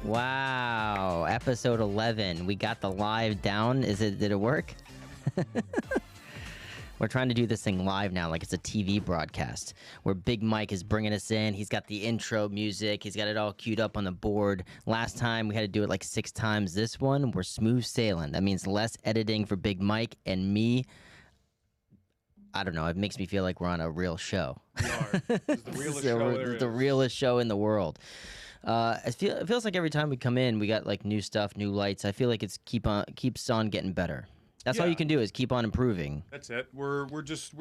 Wow, episode 11. We got the live down. Did it work? We're trying to do this thing live now, like it's a TV broadcast, where Big Mike is bringing us in. He's got the intro music. He's got it all queued up on the board. Last time, we had to do it like 6 times. This one, we're smooth sailing. That means less editing for Big Mike and me. I don't know. It makes me feel like we're on a real show. We are. It's the realest show there is. The realest show in the world. It feels like every time we come in, we got like new stuff, new lights. I feel like it's keeps on getting better. That's all you can do is keep on improving. That's it. We're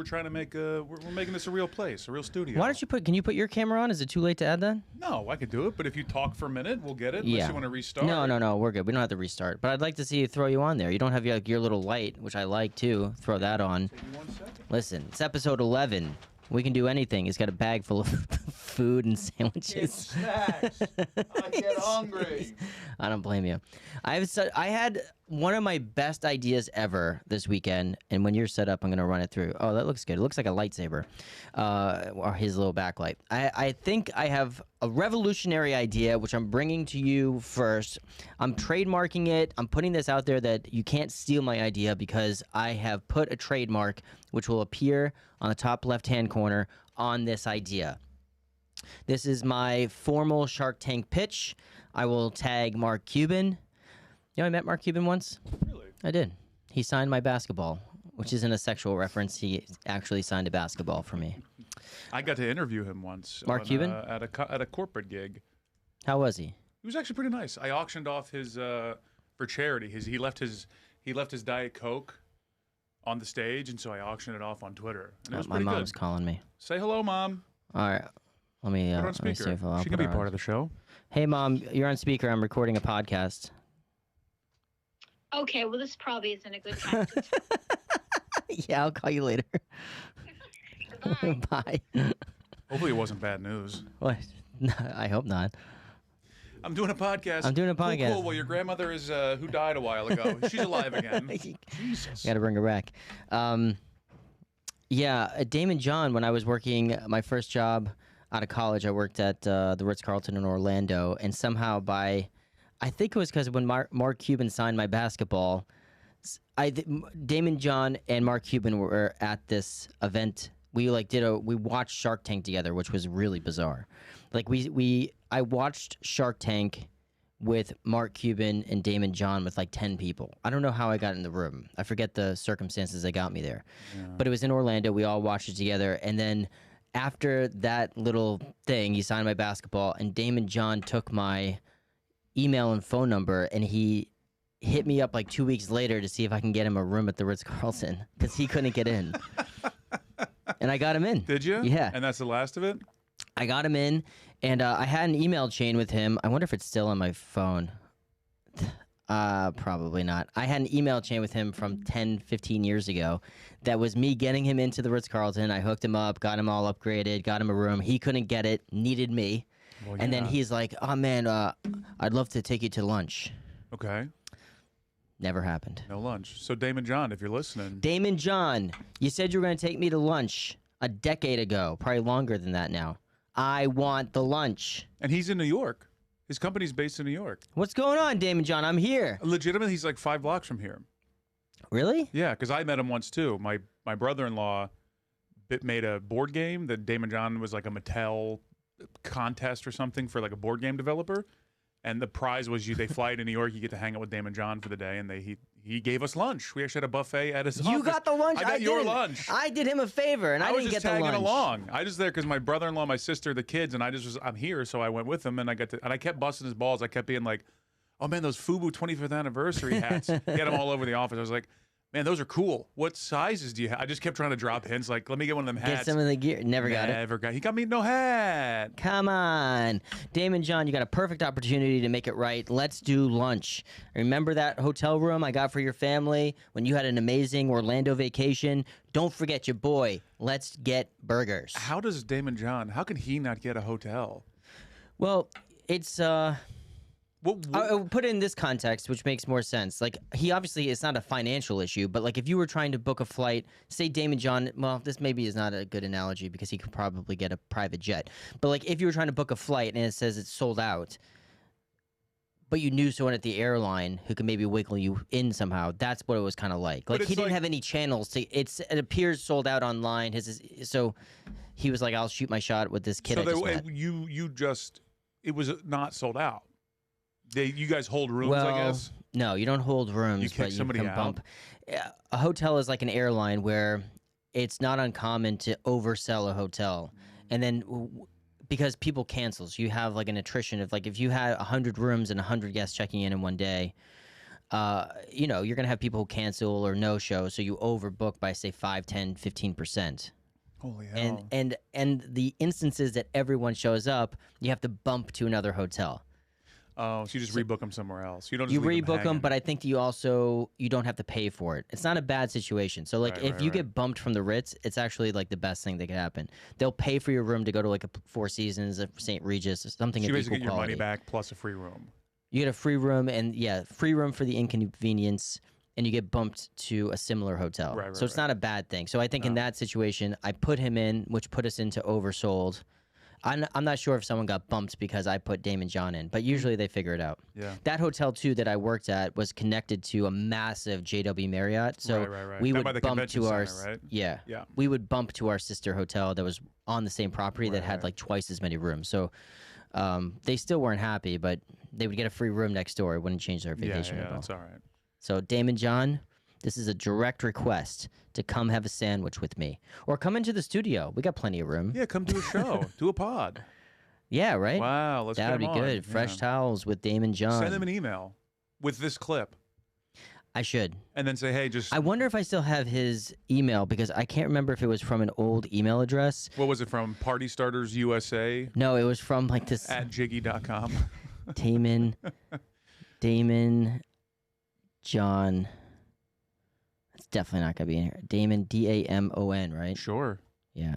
trying to make we're making this a real place, a real studio. Why don't you can you put your camera on? Is it too late to add that? No, I could do it, but if you talk for a minute, we'll get it. Unless you want to restart. No, we're good. We don't have to restart. But I'd like to see you throw you on there. You don't have your little light, which I like too. Throw that on. Take me 1 second. Listen, it's episode 11. We can do anything. He's got a bag full of food and sandwiches. It's snacks. I get hungry. I don't blame you. I had one of my best ideas ever this weekend, and when you're set up, I'm going to run it through. Oh, that looks good. It looks like a lightsaber, or his little backlight. I think I have a revolutionary idea, which I'm bringing to you first. I'm trademarking it. I'm putting this out there that you can't steal my idea because I have put a trademark which will appear on the top left-hand corner on this idea. This is my formal Shark Tank pitch. I will tag Mark Cuban. You know, I met Mark Cuban once. Really? I did. He signed my basketball, which isn't a sexual reference. He actually signed a basketball for me. I got to interview him once. Mark Cuban? At a corporate gig. How was he? He was actually pretty nice. I auctioned off his for charity. He left his Diet Coke on the stage, and so I auctioned it off on Twitter. And it was my pretty mom's good. calling me. Say hello, Mom. All right. Let me Put her on see speaker. if I'll She put can be her part on. of the show. Hey, Mom, you're on speaker. I'm recording a podcast. Okay, well, this probably isn't a good time to Yeah, I'll call you later. Bye. Bye. Hopefully it wasn't bad news. What? No, I hope not. I'm doing a podcast. I'm doing a podcast. Cool. Well, your grandmother is who died a while ago. She's alive again. Jesus. Got to bring her back. Yeah, Damon John, when I was working my first job out of college, I worked at the Ritz-Carlton in Orlando, and somehow I think it was because when Mark Cuban signed my basketball, Damon John and Mark Cuban were at this event. We watched Shark Tank together, which was really bizarre. Like I watched Shark Tank with Mark Cuban and Damon John with like 10 people. I don't know how I got in the room. I forget the circumstances that got me there. Yeah. But it was in Orlando. We all watched it together. And then after that little thing, he signed my basketball, and Damon John took my email and phone number, and he hit me up like 2 weeks later to see if I can get him a room at the Ritz-Carlton because he couldn't get in. And I got him in. Did you? Yeah. And that's the last of it? I got him in, and I had an email chain with him. I wonder if it's still on my phone. Probably not. I had an email chain with him from 10, 15 years ago. That was me getting him into the Ritz-Carlton. I hooked him up, got him all upgraded, got him a room. He couldn't get it, needed me. Well, and then he's like, oh, man, I'd love to take you to lunch. Okay. Never happened. No lunch. So Damon John, if you're listening. Damon John, you said you were going to take me to lunch a decade ago, probably longer than that now. I want the lunch. And he's in New York. His company's based in New York. What's going on, Damon John? I'm here. Legitimately, he's like 5 blocks from here. Really? Yeah, because I met him once too. My brother-in-law made a board game that Damon John was like a Mattel contest or something for like a board game developer. And the prize was they fly to New York, you get to hang out with Damon John for the day, and he gave us lunch. We actually had a buffet at his office. You got the lunch? I got your lunch. I did him a favor, and I didn't get the lunch. I was just tagging along. I was there because my brother-in-law, my sister, the kids, and I'm here, so I went with him, and I kept busting his balls. I kept being like, oh man, those FUBU 25th anniversary hats. He had them all over the office. I was like, man, those are cool. What sizes do you have? I just kept trying to drop hints, like, let me get one of them hats. Get some of the gear. Never got it. Never got it. He got me no hat. Come on. Damon John, you got a perfect opportunity to make it right. Let's do lunch. Remember that hotel room I got for your family when you had an amazing Orlando vacation? Don't forget your boy. Let's get burgers. How does Damon John, how can he not get a hotel? Well, it's... I'll put it in this context, which makes more sense. Like, he obviously, it's not a financial issue, but like if you were trying to book a flight, say Damon John, well, this maybe is not a good analogy because he could probably get a private jet. But like if you were trying to book a flight and it says it's sold out, but you knew someone at the airline who could maybe wiggle you in somehow. That's what it was kind of like. But Like he it's didn't like- have any channels to. It appears sold out online. So he was like, "I'll shoot my shot with this kid." So I just met. you just it was not sold out. You guys hold rooms, Well, I guess. no, you don't hold rooms, You kick but you somebody can out? bump. A hotel is like an airline where it's not uncommon to oversell a hotel, and then because people cancel, so you have like an attrition of like if you had 100 rooms and 100 guests checking in one day, you know you're gonna have people who cancel or no show, so you overbook by say 5, 10, 15%. Holy hell! And the instances that everyone shows up, you have to bump to another hotel. Oh, so you just rebook them somewhere else. You don't. Just You leave rebook them, hanging. but I think you don't have to pay for it. It's not a bad situation. So like Right, if right, you right. get bumped from the Ritz, it's actually like the best thing that could happen. They'll pay for your room to go to like a Four Seasons, a St. Regis, or something So you of basically equal get your quality. money back plus a free room. You get a free room and free room for the inconvenience, and you get bumped to a similar hotel. Right, so it's not a bad thing. So I think in No. that situation, I put him in, which put us into oversold. I'm not sure if someone got bumped because I put Damon John in, but usually they figure it out. Yeah. That hotel too that I worked at was connected to a massive JW Marriott, so right. we Down would by the bump convention to our center, right? yeah, Yeah. we would bump to our sister hotel that was on the same property that Right, had right. like twice as many rooms. So they still weren't happy, but they would get a free room next door. It wouldn't change their vacation Yeah, at all. that's all right. So Damon John, this is a direct request to come have a sandwich with me, or come into the studio. We got plenty of room. Yeah, come do a show, do a pod. Yeah, right. Wow, let's that get would be him on. good. Fresh Yeah. towels with Damon John. Send them an email with this clip, I should. and then say, "Hey, just I wonder if I still have his email because I can't remember if it was from an old email address. what was it from? Party Starters USA No, it was from like this at jiggy.com." Damon John. It's definitely not gonna be in here. Damon Damon, right? Sure. Yeah,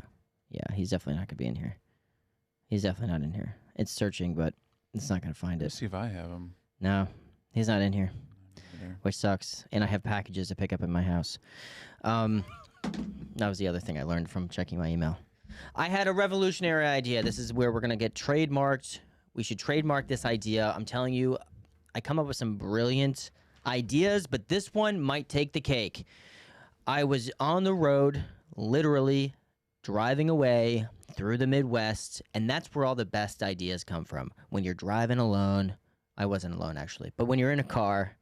he's definitely not gonna be in here. He's definitely not in here. It's searching, but it's not gonna find Let's it. see if I have them. No, he's not in here, There. which sucks. And I have packages to pick up at my house. That was the other thing I learned from checking my email. I had a revolutionary idea. This is where we're gonna get trademarked. We should trademark this idea. I'm telling you, I come up with some brilliant ideas, but this one might take the cake. I was on the road, literally driving away through the Midwest, and that's where all the best ideas come from. When you're driving alone, I wasn't alone actually, but when you're in a car,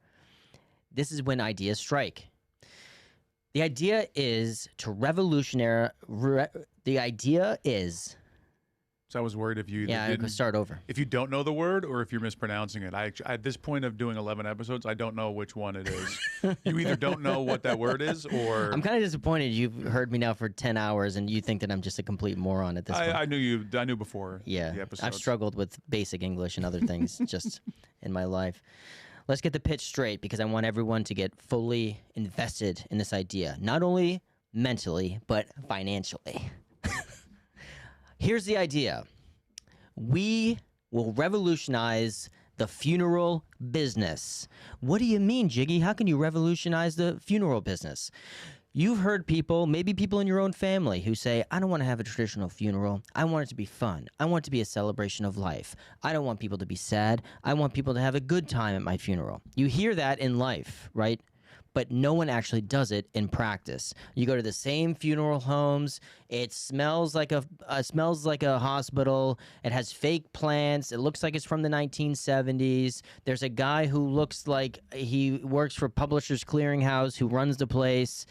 this is when ideas strike. The idea is to the idea is, So I was worried if you either yeah, I didn't, could start over. if you don't know the word or if you're mispronouncing it. At this point of doing 11 episodes, I don't know which one it is. You either don't know what that word is, or I'm kind of disappointed you've heard me now for 10 hours and you think that I'm just a complete moron at this point. I knew you. I knew before. Yeah, the I've episodes. struggled with basic English and other things just in my life. Let's get the pitch straight because I want everyone to get fully invested in this idea, not only mentally, but financially. Here's the idea. We will revolutionize the funeral business. What do you mean, Jiggy? How can you revolutionize the funeral business? You've heard people, maybe people in your own family, who say, I don't want to have a traditional funeral. I want it to be fun. I want it to be a celebration of life. I don't want people to be sad. I want people to have a good time at my funeral. You hear that in life, right? But no one actually does it in practice. You go to the same funeral homes. It smells like a hospital. It has fake plants. It looks like it's from the 1970s. There's a guy who looks like he works for Publishers Clearinghouse who runs the place.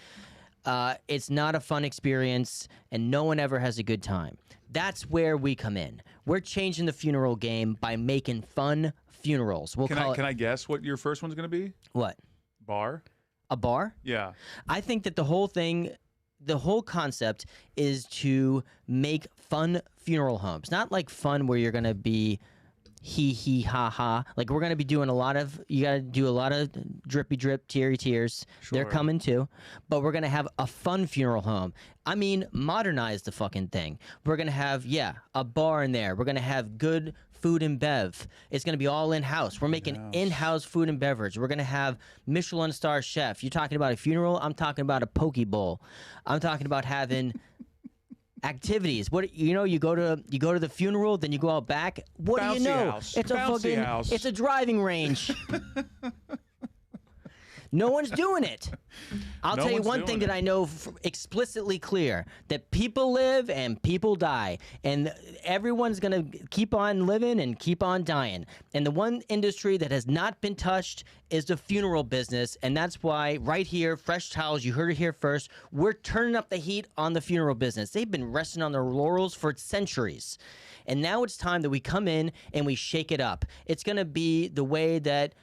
It's not a fun experience, and no one ever has a good time. That's where we come in. We're changing the funeral game by making fun funerals. We'll Can call I guess what your first one's going to be? what? Bar. A bar? Yeah. I think that the whole concept is to make fun funeral homes. Not like fun where you're going to be hee ha ha. Like we're going to be doing you got to do a lot of drippy drip, teary tears. They're Sure. coming too. But we're going to have a fun funeral home. I mean, modernize the fucking thing. We're going to have, a bar in there. We're going to have good food and bev. It's going to be all in-house. We're making in-house food and beverage. We're going to have Michelin star chef. You're talking about a funeral? I'm talking about a poke bowl. I'm talking about having Activities. What you go to the funeral, then you go out back. What do Bouncy you know? house. It's a Bouncy fucking house. it's a driving range. No one's doing it. I'll No tell you one's one doing thing it. that I know explicitly clear, that people live and people die, and everyone's going to keep on living and keep on dying. And the one industry that has not been touched is the funeral business, and that's why right here, Fresh Towels, you heard it here first, we're turning up the heat on the funeral business. They've been resting on their laurels for centuries. And now it's time that we come in and we shake it up. It's going to be the way that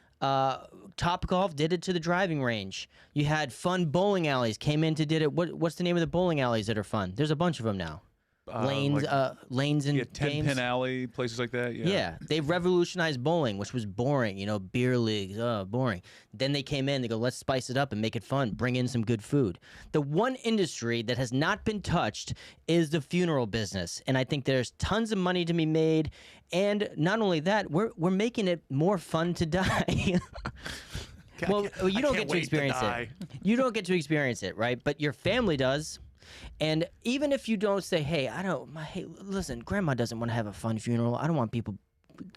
Top Golf did it to the driving range. You had fun bowling alleys came in to did it. What's the name of the bowling alleys that are fun? There's a bunch of them now. Lanes, lanes and 10-pin alley, places like that. Yeah, they revolutionized bowling, which was boring. Beer leagues, boring. Then they came in, they go, let's spice it up and make it fun. Bring in some good food. The one industry that has not been touched is the funeral business, and I think there's tons of money to be made. And not only that, we're making it more fun to die. Well, you don't get to experience it. You don't get to experience it, right? But your family does. And even if you don't say, hey, listen, grandma doesn't want to have a fun funeral. I don't want people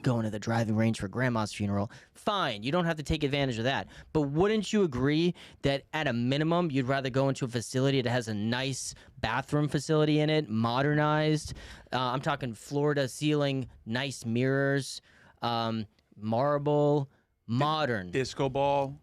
going to the driving range for grandma's funeral. Fine, you don't have to take advantage of that. But wouldn't you agree that at a minimum, you'd rather go into a facility that has a nice bathroom facility in it, modernized? I'm talking floor to ceiling, nice mirrors, marble, modern. Disco ball.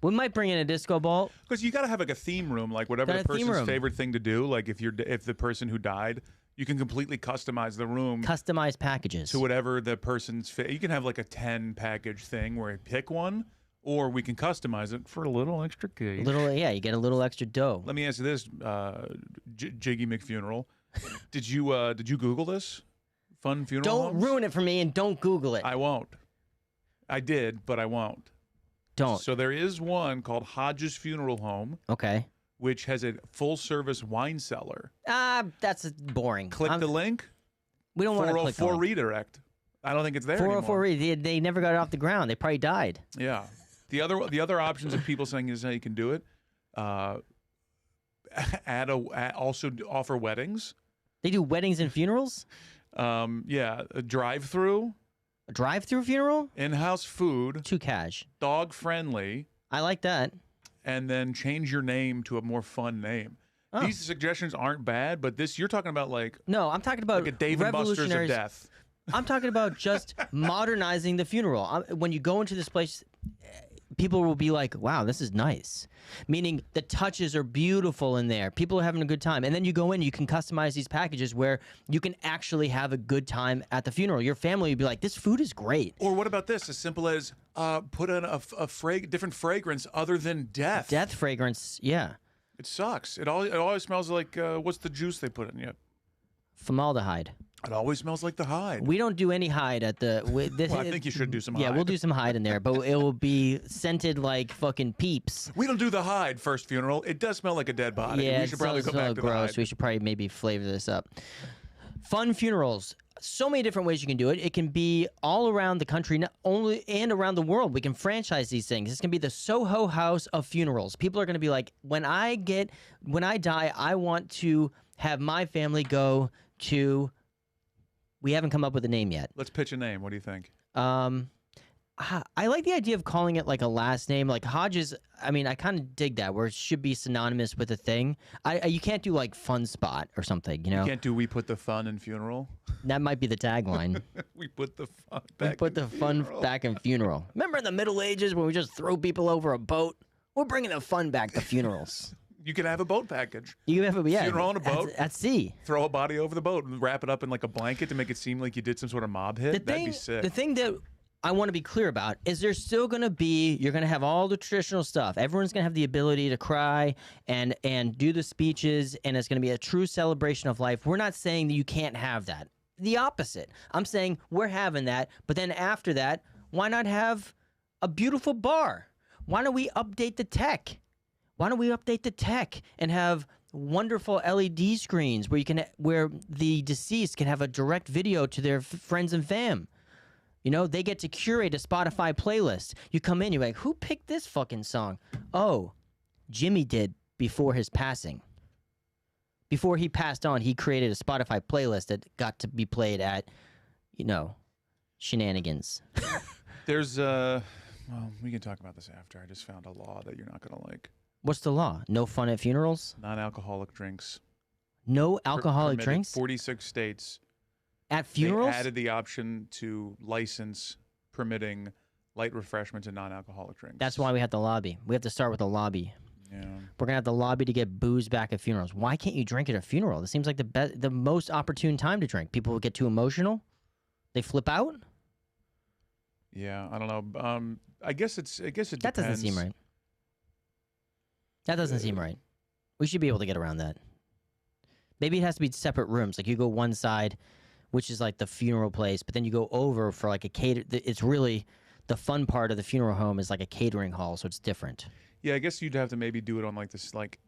We might bring in a disco ball. Because you got to have like a theme room, like whatever Got the a theme person's room. favorite thing to do. Like if the person who died, you can completely customize the room Customized packages. to whatever the person's. You can have like a 10 package thing where you pick one, or we can customize it for a little extra cash. You get a little extra dough. Let me ask you this, Jiggy McFuneral, did you Google this? Fun funeral. Don't homes? ruin it for me and don't Google it. I won't. I did, but I won't. Don't. So there is one called Hodges Funeral Home, Okay. which has a full-service wine cellar. That's boring. Click the link. We don't want to click the 404 link. redirect. I don't think it's there 404 anymore. they never got it off the ground. They probably died. Yeah. The other options of people saying is how you can do it. Also offer weddings. They do weddings and funerals? A drive-through, A drive-through funeral? in-house food, Too cash. dog-friendly, I like that. and then change your name to a more fun name. Oh. These suggestions aren't bad, but you're talking about like No, I'm talking about a Dave and Buster's of revolutionaries. death. I'm talking about just modernizing the funeral. When you go into this place, people will be like, wow, this is nice. Meaning the touches are beautiful in there. People are having a good time. And then you go in, you can customize these packages where you can actually have a good time at the funeral. Your family would be like, this food is great. Or what about this? As simple as put in a different fragrance other than death. Death fragrance, yeah. It sucks. It always smells like what's the juice they put in you? Formaldehyde. It always smells like the hide. We don't do any hide at the. Well, I think you should do some Yeah, hide. we'll do some hide in there, but it will be scented like fucking Peeps. We don't do the hide first funeral. It does smell like a dead body. Yeah, we should probably it's go back to the gross. hide. We should probably maybe flavor this up. Fun funerals. So many different ways you can do it. It can be all around the country, not only and around the world. We can franchise these things. This can be the Soho House of funerals. People are going to be like, when I die, I want to have my family go to. We haven't come up with a name yet. Let's pitch a name. What do you think? I like the idea of calling it like a last name, like Hodges. I mean, I kind of dig that, where it should be synonymous with a thing. You can't do like Fun Spot or something, you know? You can't do we put the fun in funeral. That might be the tagline. We put the fun We back. put the fun back in funeral. Remember in the Middle Ages when we just throw people over a boat? We're bringing the fun back to funerals. You can have a boat package. You have Funeral on a boat. at sea. Throw a body over the boat and wrap it up in like a blanket to make it seem like you did some sort of mob hit. That'd be sick. The thing that I want to be clear about is there's still going to be, you're going to have all the traditional stuff. Everyone's going to have the ability to cry and do the speeches, and it's going to be a true celebration of life. We're not saying that you can't have that. The opposite. I'm saying we're having that, but then after that, why not have a beautiful bar? Why don't we update the tech? Why don't we update the tech and have wonderful LED screens where the deceased can have a direct video to their friends and fam? You know, they get to curate a Spotify playlist. You come in, you're like, who picked this fucking song? Oh, Jimmy did before his passing. before he passed on, he created a Spotify playlist that got to be played at, shenanigans. There's well, we can talk about this after. I just found a law that you're not gonna like. What's the law? No fun at funerals? Non-alcoholic drinks. No alcoholic Permitted. drinks 46 states. at funerals? They added the option to license permitting light refreshments and non-alcoholic drinks. That's why we have to lobby. We have to start with a lobby. Yeah. We're gonna have to lobby to get booze back at funerals. Why can't you drink at a funeral? This seems like the most opportune time to drink. People will get too emotional. They flip out. Yeah, I don't know. I guess it depends. That doesn't seem right. That doesn't seem right. We should be able to get around that. Maybe it has to be separate rooms. Like you go one side, which is like the funeral place, but then you go over for like a cater. It's really the fun part of the funeral home is like a catering hall, so it's different. Yeah, I guess you'd have to maybe do it on like this, like.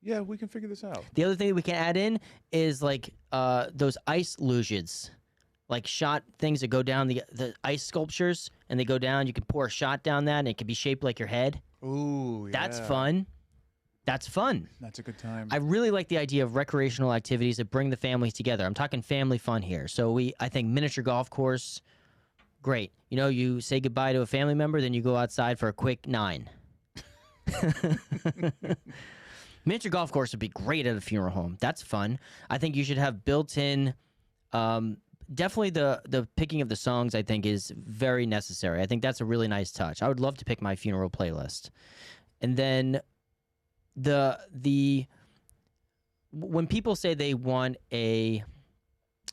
Yeah, we can figure this out. The other thing that we can add in is like those ice luges, like shot things that go down the ice sculptures, and they go down. You can pour a shot down that, and it can be shaped like your head. Ooh, yeah. That's fun. That's fun. That's a good time. I really like the idea of recreational activities that bring the families together. I'm talking family fun here. So I think miniature golf course, great. You say goodbye to a family member, then you go outside for a quick 9. Miniature golf course would be great at a funeral home. That's fun. I think you should have built-in. Definitely the picking of the songs, I think, is very necessary. I think that's a really nice touch. I would love to pick my funeral playlist. And then when people say they want a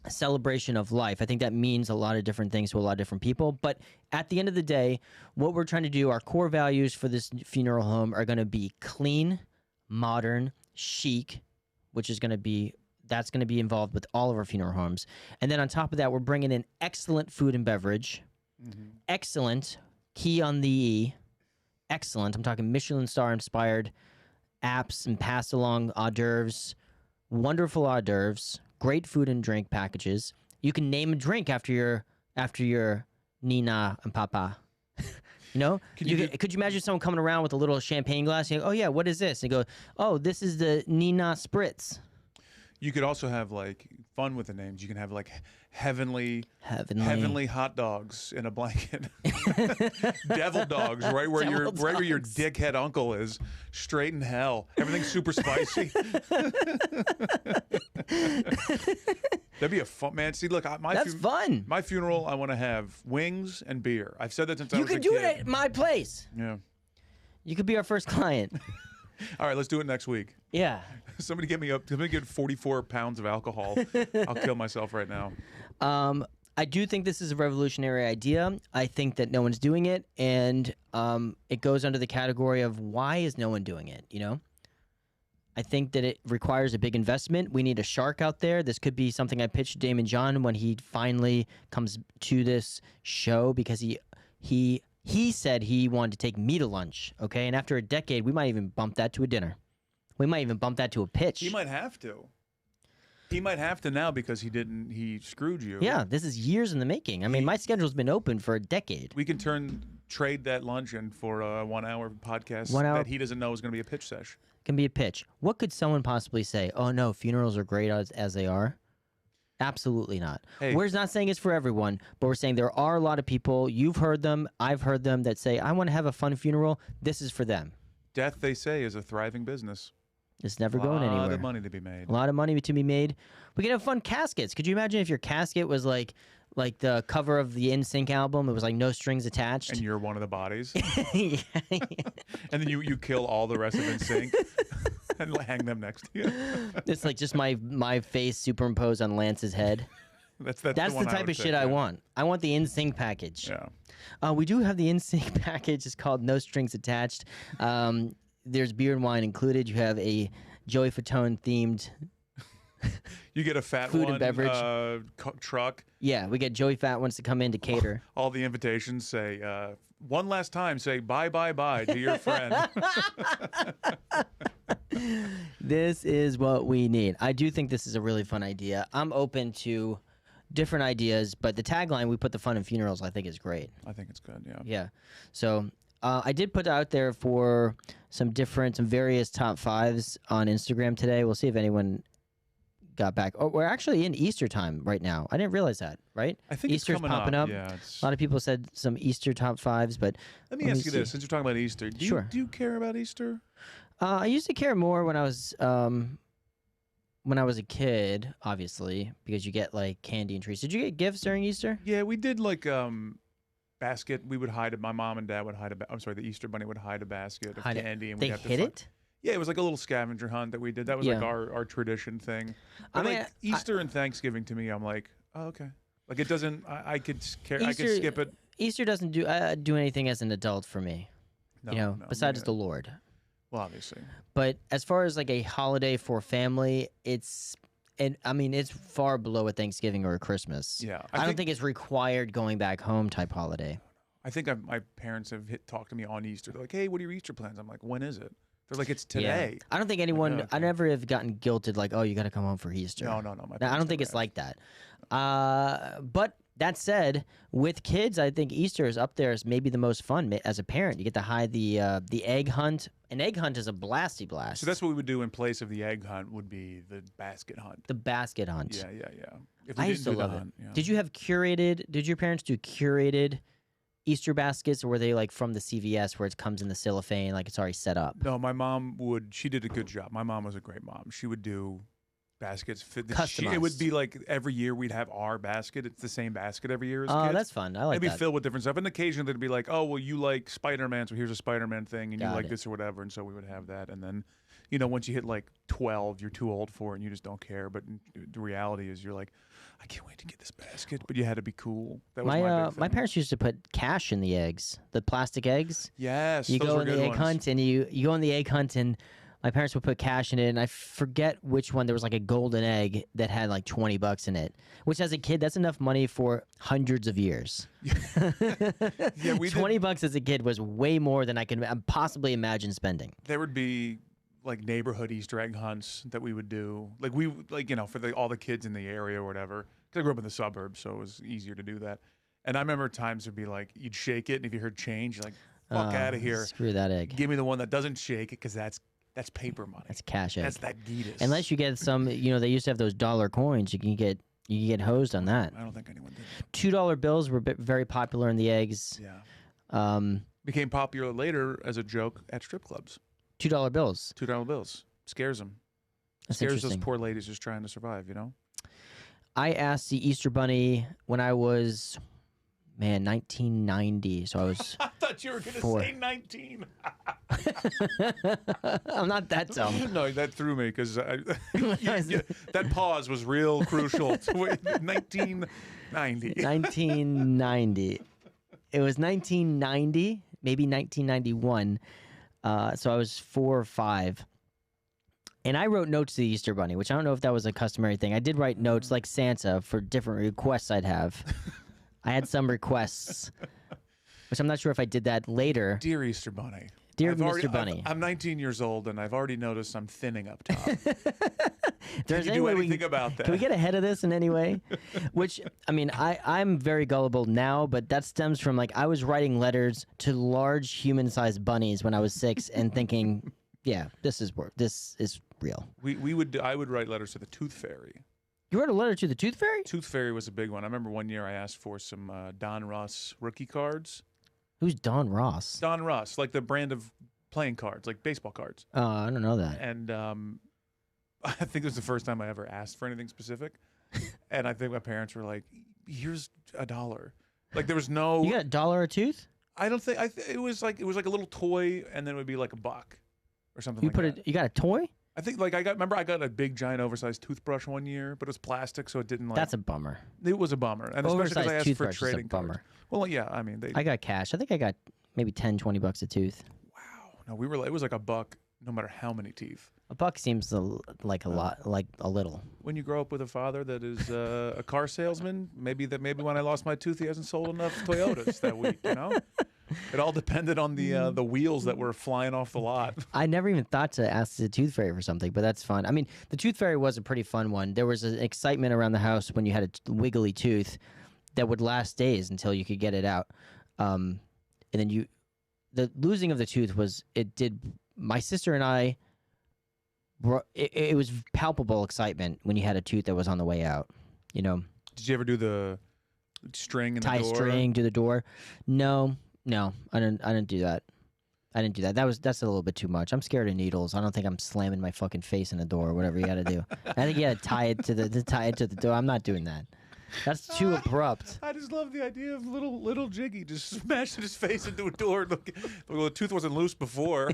celebration of life, I think that means a lot of different things to a lot of different people. But at the end of the day, what we're trying to do, our core values for this funeral home are going to be clean, modern, chic, which is going to be involved with all of our funeral homes. And then on top of that, we're bringing in excellent food and beverage. Mm-hmm. Excellent, key on the E. Excellent. I'm talking Michelin star inspired apps and pass along hors d'oeuvres, wonderful hors d'oeuvres, great food and drink packages. You can name a drink after your Nina and Papa. Could you imagine someone coming around with a little champagne glass? And you go, oh yeah, what is this? And you go, oh, this is the Nina Spritz. You could also have like fun with the names. You can have like heavenly hot dogs in a blanket, devil dogs right where your dickhead uncle is, straight in hell. Everything's super spicy. That'd be a fun man. See, look, that's fun. My funeral, I want to have wings and beer. I've said that since I was a kid. You could do it at my place. Yeah. You could be our first client. All right, let's do it next week. Yeah. Somebody get 44 pounds of alcohol. I'll kill myself right now. I do think this is a revolutionary idea. I think that no one's doing it, and it goes under the category of why is no one doing it, I think that it requires a big investment. We need a shark out there. This could be something I pitched to Damon John when he finally comes to this show, because he said he wanted to take me to lunch, okay? And after a decade, we might even bump that to a dinner. We might even bump that to a pitch. He might have to. He might have to now because he screwed you. Yeah, this is years in the making. I mean, my schedule's been open for a decade. We can trade that lunch in for a 1 hour podcast that he doesn't know is going to be a pitch sesh. Can be a pitch. What could someone possibly say? Oh no, funerals are great as they are. Absolutely not. Hey. We're not saying it's for everyone, but we're saying there are a lot of people, you've heard them, I've heard them, that say, I want to have a fun funeral. This is for them. Death, they say, is a thriving business. It's never going anywhere. A lot of money to be made. A lot of money to be made. We could have fun caskets. Could you imagine if your casket was like the cover of the NSYNC album? It was like no strings attached. And you're one of the bodies. Yeah. And then you kill all the rest of NSYNC and hang them next to you. It's like just my face superimposed on Lance's head. That's the type of shit I want. I want the NSYNC package. Yeah. We do have the NSYNC package. It's called No Strings Attached. There's beer and wine included. You have a Joey Fatone themed. You get a fat food one, and beverage truck. Yeah, we get Joey Fat wants to come in to cater. All the invitations say, one last time, say bye, bye, bye to your friend. This is what we need. I do think this is a really fun idea. I'm open to different ideas, but the tagline, we put the fun in funerals, I think is great. I think it's good, yeah. Yeah. So I did put out there for some various top fives on Instagram today. We'll see if anyone got back. Oh, we're actually in Easter time right now. I didn't realize that, right? I think Easter's it's coming popping up. Yeah, A lot of people said some Easter top fives, but let me ask you this: since you're talking about Easter, Sure. Do you care about Easter? I used to care more when I was a kid, obviously, because you get like candy and trees. Did you get gifts during Easter? Yeah, we did like basket. We would hide it. My mom and dad would hide I'm sorry, the Easter bunny would hide a basket of candy, and we They got to hid it? Yeah, it was like a little scavenger hunt that we did. That was like Yeah. our tradition thing. I But mean, like Easter and Thanksgiving to me, I'm like, oh, okay. Like it doesn't. I could care. I Easter- could skip it. Easter doesn't do anything as an adult for me. No, no, me besides neither. the Lord. Well, obviously. But as far as like a holiday for family, it's far below a Thanksgiving or a Christmas. Yeah, I don't think it's required going back home type holiday. I think my parents have talked to me on Easter. They're like, "Hey, what are your Easter plans?" I'm like, "When is it?" They're like, "It's today." I don't think anyone. okay. I never have gotten guilted like, oh, you got to come home for Easter. No. My I don't parents think never it's have. like that. But that said, with kids, I think Easter is up there as maybe the most fun. As a parent, you get to hide the egg hunt. An egg hunt is a blasty blast. So that's what we would do in place of the egg hunt. Would be the basket hunt. the basket hunt. Yeah. If we I didn't used to do the love it. hunt, yeah. Did you have curated? Did your parents do curated Easter baskets, or were they like from the CVS where it comes in the cellophane, like it's already set up? No, my mom would. She did a good job. My mom was a great mom. She would do baskets fit. It would Customized. be like every year we'd have our basket. It's the same basket every year as Oh, kids. that's fun. I like It'd be that. filled with different stuff. And occasionally it'd be like, oh, well, you like Spider-Man, so here's a Spider-Man thing, and you Got like it. this or whatever. And so we would have that. And then, once you hit like 12, you're too old for it and you just don't care. But the reality is you're like, I can't wait to get this basket. But you had to be cool. That was my big thing. My parents used to put cash in the eggs, the plastic eggs. Yes, You those go were on the good egg ones. hunt, and you go on the egg hunt, and my parents would put cash in it, and I forget which one. There was like a golden egg that had like $20 in it, which as a kid, that's enough money for hundreds of years. Yeah, we did- $20 as a kid was way more than I could possibly imagine spending. There would be like neighborhood Easter egg hunts that we would do. Like for all the kids in the area or whatever. 'Cause I grew up in the suburbs, so it was easier to do that. And I remember times would be like, you'd shake it, and if you heard change, you're like, fuck out of here. Screw that egg. Give me the one that doesn't shake it, because that's paper money. That's cash egg. That's that Geetus. Unless you get some, they used to have those dollar coins. You can get hosed on that. I don't think anyone did that. $2 bills were very popular in the eggs. Yeah. Became popular later as a joke at strip clubs. $2 bills. $2 bills. Scares them. That's Scares those interesting. poor ladies just trying to survive, I asked the Easter Bunny when I was, 1990. So I was. I thought you were going to 4. say 19. I'm not that dumb. No, that threw me because that pause was real crucial. 1990. 1990. It was 1990, maybe 1991. So I was 4 or 5. And I wrote notes to the Easter Bunny, which I don't know if that was a customary thing. I did write notes like Santa for different requests I'd have. I had some requests, which I'm not sure if I did that later. Dear Easter Bunny. Dear Mr. Bunny. I'm 19 years old, and I've already noticed I'm thinning up top. If there's Can you any do way anything about that? Can we get ahead of this in any way? Which, I'm very gullible now, but that stems from I was writing letters to large human-sized bunnies when I was 6 and thinking, yeah, this is real. I would write letters to the Tooth Fairy. You wrote a letter to the Tooth Fairy? Tooth Fairy was a big one. I remember one year I asked for some Don Russ rookie cards. Who's Don Ross? Don Russ, like the brand of playing cards, like baseball cards. Oh, I don't know that. And I think it was the first time I ever asked for anything specific. And I think my parents were like, "Here's $1." Like there was no. You got $1 a tooth? I don't think. It was like a little toy, and then it would be like $1 or something. You got a toy? I think I got a big giant oversized toothbrush one year, but it was plastic, so it didn't That's a bummer. It was a bummer, and especially because I Oversized asked for toothbrush is a trading cards. bummer. Well, yeah, I got cash. I think I got maybe $10-$20 a tooth. Wow. No, it was like $1, no matter how many teeth. $1 seems like a lot, like a little. When you grow up with a father that is a car salesman, maybe when I lost my tooth, he hasn't sold enough Toyotas that week. It all depended on the wheels that were flying off the lot. I never even thought to ask the Tooth Fairy for something, but that's fun. I mean, the Tooth Fairy was a pretty fun one. There was an excitement around the house when you had a wiggly tooth that would last days until you could get it out. And then the losing of the tooth was it did my sister and I. It was palpable excitement when you had a tooth that was on the way out. You know, Did you ever do the string in tie the a door? string to the door. No, I didn't do that. I didn't do that. That's a little bit too much. I'm scared of needles. I don't think I'm slamming my fucking face in the door or whatever you got to do. I think you got to tie it to the door. I'm not doing that. That's too abrupt. I just love the idea of little Jiggy just smashing his face into a door. Well, the tooth wasn't loose before.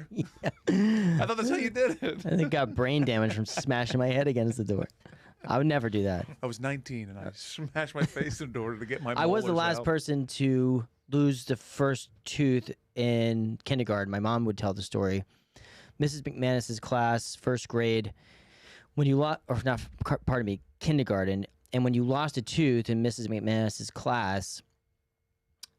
I thought that's how you did it. I think I got brain damage from smashing my head against the door. I would never do that. I was 19 and I smashed my face in the door to get my. I was the molars last out. person to lose the first tooth in kindergarten. My mom would tell the story. Mrs. McManus's class, first grade, when you lost, or not, pardon me, kindergarten, and when you lost a tooth in Mrs. McManus's class,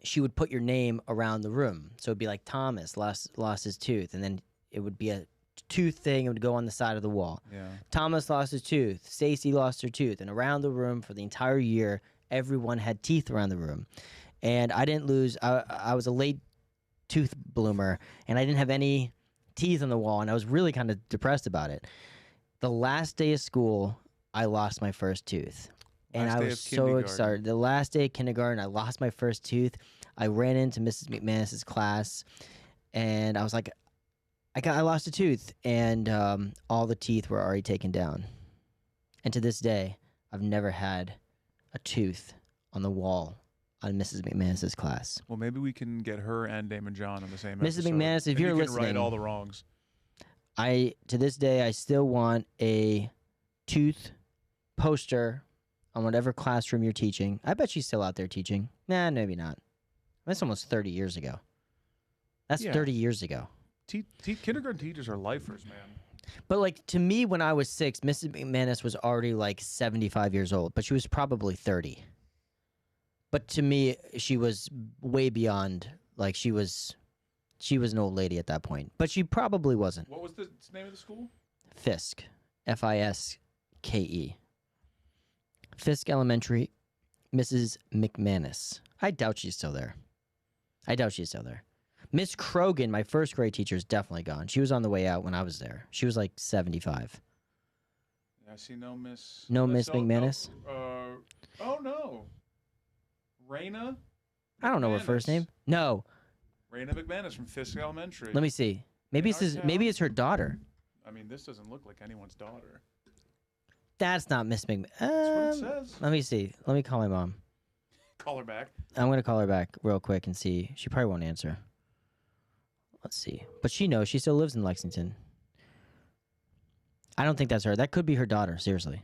she would put your name around the room. So it'd be like Thomas lost his tooth, and then it would be a tooth thing. It would go on the side of the wall. Yeah. Thomas lost his tooth. Stacy lost her tooth, and around the room for the entire year, everyone had teeth around the room. And I didn't lose. I was a late tooth bloomer, and I didn't have any teeth on the wall, and I was really kind of depressed about it. The last day of school, I lost my first tooth, and Last I day was of so kindergarten. excited. The last day of kindergarten, I lost my first tooth. I ran into Mrs. McManus's class, and I was like, I lost a tooth, and all the teeth were already taken down. And to this day, I've never had a tooth on the wall on Mrs. McManus's class. Well, maybe we can get her and Damon John on the same Mrs. episode. McManus, if and you're you can listening, right all the wrongs. To this day, I still want a tooth poster on whatever classroom you're teaching. I bet she's still out there teaching. Nah, maybe not. That's almost 30 years ago. That's Yeah. 30 years ago. Kindergarten teachers are lifers, man. But like to me, when I was 6, Mrs. McManus was already like 75 years old, but she was probably 30. But to me, she was way beyond. Like she was an old lady at that point. But she probably wasn't. What was the name of the school? Fisk, Fiske, Fisk Elementary, Mrs. McManus. I doubt she's still there. Miss Krogan, my first grade teacher, is definitely gone. She was on the way out when I was there. She was like 75. I see no Miss. No Miss oh, McManus? Oh no. Raina. I don't know her first McManus. name. No. Raina McManus from Fisk Elementary. Let me see. Maybe In it's our his, town? maybe it's her daughter. I mean, this doesn't look like anyone's daughter. That's not Miss McManus. That's what it says. Let me see. Let me call my mom. Call her back. I'm gonna call her back real quick and see. She probably won't answer. Let's see. But she knows. She still lives in Lexington. I don't think that's her. That could be her daughter. Seriously.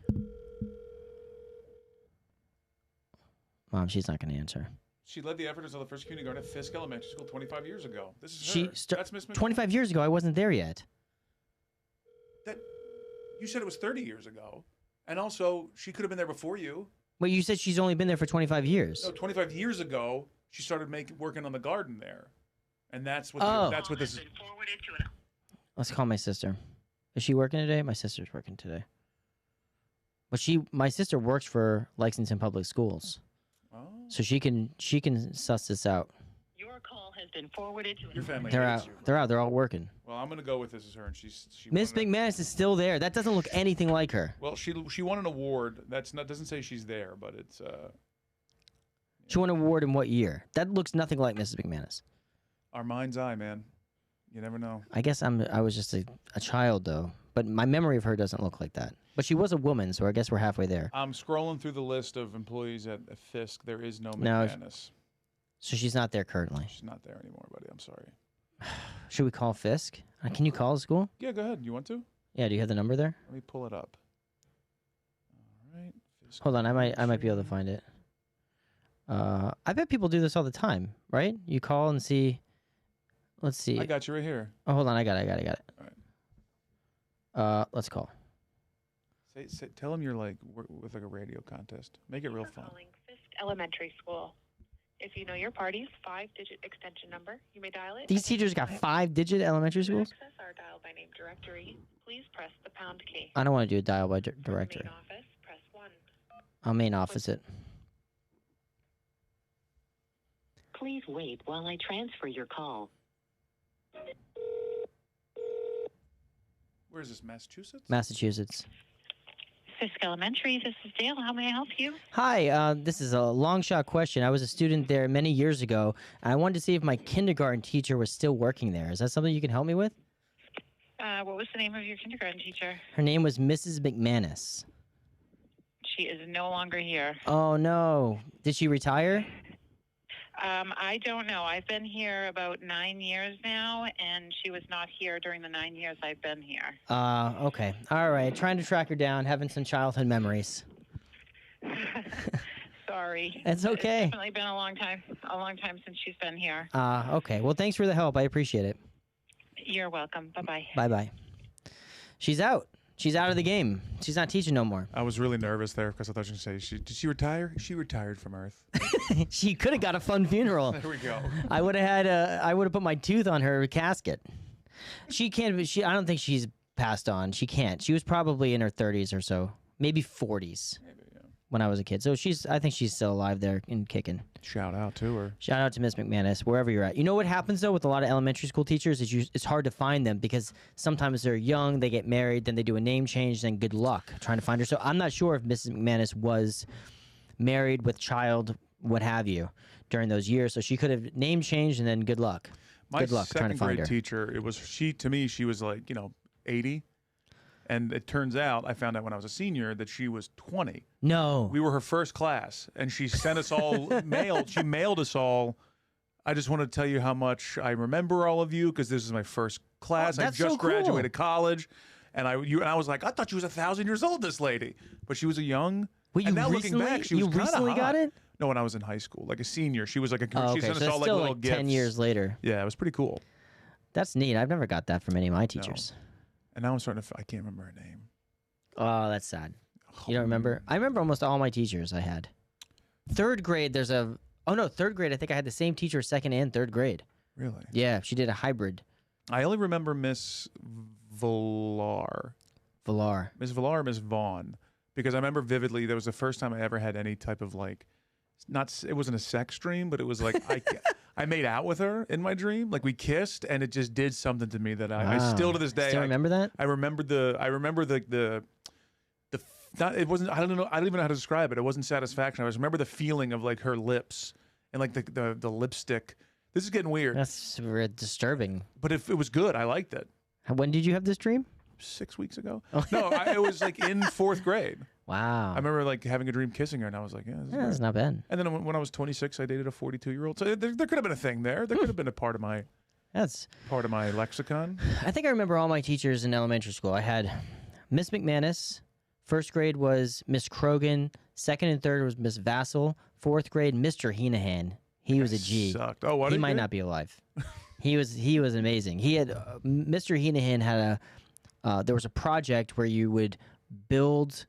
Mom, she's not gonna answer. She led the effort until the first kindergarten at Fisk Elementary School 25 years ago. This is She her. sta- That's Miss McManus. 25 years ago, I wasn't there yet. That you said it was 30 years ago, and also she could have been there before you. Wait, you said she's only been there for 25 years. No, 25 years ago she started working on the garden there, and that's what Oh. that's what this is. Let's call my sister. Is she working today? My sister's working today. But my sister works for Lexington Public Schools, Oh, so she can suss this out. Your call has been forwarded to your family They're hates out. you. They're out. They're all working. Well, I'm gonna go with this as her, and she. Miss won a- McManus is still there. That doesn't look anything like her. Well, she won an award. That's not doesn't say she's there, but it's She won an award in what year? That looks nothing like Mrs. McManus. our mind's eye, man. You never know. I guess I was just a child though, but my memory of her doesn't look like that. But she was a woman, so I guess we're halfway there. I'm scrolling through the list of employees at Fisk. There is no No, McManus. So she's not there currently. She's not there anymore, buddy. I'm sorry. Should we call Fisk? Can you call the school? Yeah, go ahead. You want to? Yeah. Do you have the number there? Let me pull it up. All right. Fisk Hold on. I might be able to Elementary. find it. I bet people do this all the time, right? You call and see. Let's see. I got you right here. Oh, hold on. I got it. All Let's call. Tell him you're like with like a radio contest. Make it real for fun. calling Fisk Elementary School. If you know your party's 5-digit extension number, you may dial it. These at any teachers got time. 5-digit elementary To schools. access our dial by name directory, please press the pound key. I don't want to do a dial by For the directory. main office, press 1. I'll main office it. Please wait while I transfer your call. Where is this, Massachusetts? Massachusetts. Fisk Elementary, this is Dale. How may I help you? Hi, this is a long shot question. I was a student there many years ago, and I wanted to see if my kindergarten teacher was still working there. Is that something you can help me with? What was the name of your kindergarten teacher? Her name was Mrs. McManus. She is no longer here. Oh, no. Did she retire? I don't know. I've been here about 9 years now, and she was not here during the 9 years I've been here. Okay. All right. Trying to track her down, having some childhood memories. Sorry. It's okay. It's definitely been a long time since she's been here. Okay. Well, thanks for the help. I appreciate it. You're welcome. Bye-bye. Bye-bye. She's out. She's out of the game. She's not teaching no more. I was really nervous there because I thought you were going to say, did she retire? She retired from Earth. She could have got a fun funeral. There we go. I would have put my tooth on her casket. She can't. I don't think she's passed on. She can't. She was probably in her 30s or so, maybe 40s. Maybe, yeah. When I was a kid. So I think she's still alive there and kicking. Shout out to her. Shout out to Miss McManus, wherever you're at. You know what happens, though, with a lot of elementary school teachers is it's hard to find them because sometimes they're young, they get married, then they do a name change, then good luck trying to find her. So I'm not sure if Mrs. McManus was married with child, what have you, during those years. So she could have name changed and then good luck. My Good luck trying to second find grade her. teacher, to me, she was like, 80. And it turns out, I found out when I was a senior that she was 20. No. We were her first class, and she sent us all She mailed us all. I just want to tell you how much I remember all of you because this is my first class. Oh, I that's just so cool. graduated college, and I was like, I thought she was 1,000 years old. This lady, but she was a young. Wait, and you now recently, looking back, she was you kinda recently got hot. it? No, when I was in high school, like a senior, she was like a. Oh, She okay, sent so us it's all still little like gifts. 10 years later. Yeah, it was pretty cool. That's neat. I've never got that from any of my teachers. And now I'm starting to. I can't remember her name. Oh, that's sad. You don't remember? I remember almost all my teachers I had. Third grade, third grade, I think I had the same teacher second and third grade. Really? Yeah, she did a hybrid. I only remember Miss Villar. Villar. Miss Villar or Miss Vaughn. Because I remember vividly, that was the first time I ever had any type of it wasn't a sex dream, but it was like I made out with her in my dream. Like we kissed and it just did something to me that I still to this day. Still remember that? I remember it wasn't, I don't even know how to describe it. It wasn't satisfaction. I just remember the feeling of like her lips and like the lipstick. This is getting weird. That's disturbing. But if it was good, I liked it. When did you have this dream? 6 weeks ago. No, it was like in 4th grade. Wow. I remember like having a dream kissing her, and I was like, yeah, this is That's great. not bad. And then when I was 26, I dated a 42-year-old. So there could have been a thing there. There could have been a part of my lexicon. I think I remember all my teachers in elementary school. I had Miss McManus. First grade was Miss Krogan. Second and third was Miss Vassal. Fourth grade, Mr. Heenahan. He was a G. Sucked. Oh, what? He might not be alive. He was amazing. He had Mr. Heenahan had there was a project where you would build.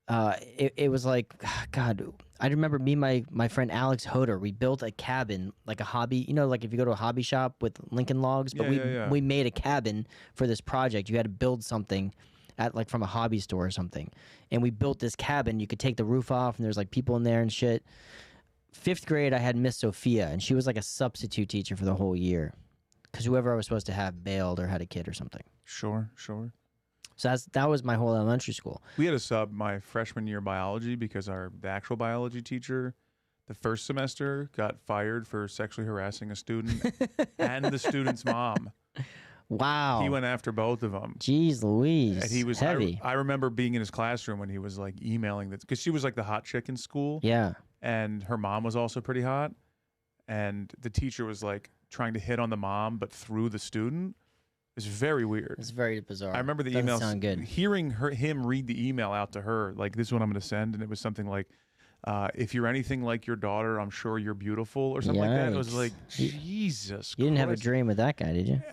It was like, God, I remember me and my friend Alex Hoder. We built a cabin, like a hobby. Like if you go to a hobby shop with Lincoln Logs, but we made a cabin for this project. You had to build something from a hobby store or something, and we built this cabin. You could take the roof off, and there's like people in there and shit. 5th grade, I had Miss Sophia, and she was like a substitute teacher for the whole year, because whoever I was supposed to have bailed or had a kid or something. Sure. So that was my whole elementary school. We had a sub my freshman year biology because the actual biology teacher, the first semester, got fired for sexually harassing a student and the student's mom. Wow. He went after both of them. Jeez Louise. And he was heavy. I remember being in his classroom when he was like emailing that because she was like the hot chick in school. Yeah. And her mom was also pretty hot. And the teacher was like trying to hit on the mom, but through the student. It's very weird. It's very bizarre. I remember the Doesn't email. sound good. Hearing him read the email out to her, like, this is what I'm going to send. And it was something like, if you're anything like your daughter, I'm sure you're beautiful or something like that. It was Yikes. like, Jesus You didn't have a Christ. dream with that guy, did you?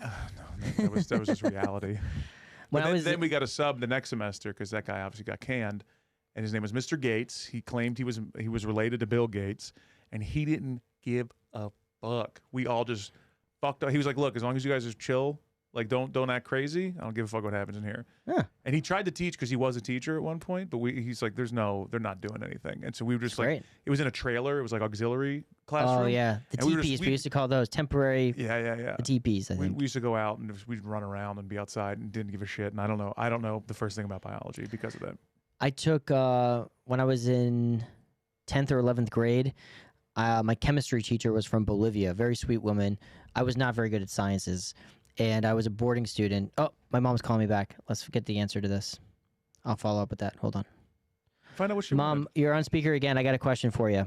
No, that was just reality. When But then we got a sub the next semester because that guy obviously got canned. And his name was Mr. Gates. He claimed he was related to Bill Gates. And he didn't give a fuck. We all just fucked up. He was like, look, as long as you guys are chill, Like, don't act crazy. I don't give a fuck what happens in here. Huh. And he tried to teach because he was a teacher at one point, but he's like, they're not doing anything. And so we were just That's like, great. it was in a trailer. It was like auxiliary classroom. Oh yeah, the And TPs. We used to call those temporary. Yeah. The TPs. I think. We used to go out and we'd run around and be outside and didn't give a shit. And I don't know the first thing about biology because of that. I took when I was in 10th or 11th grade. My chemistry teacher was from Bolivia, very sweet woman. I was not very good at sciences, and I was a boarding student. Oh, my mom's calling me back. Let's get the answer to this. I'll follow up with that. Hold on. Find out what she Mom, wanted. you're on speaker again. I got a question for you.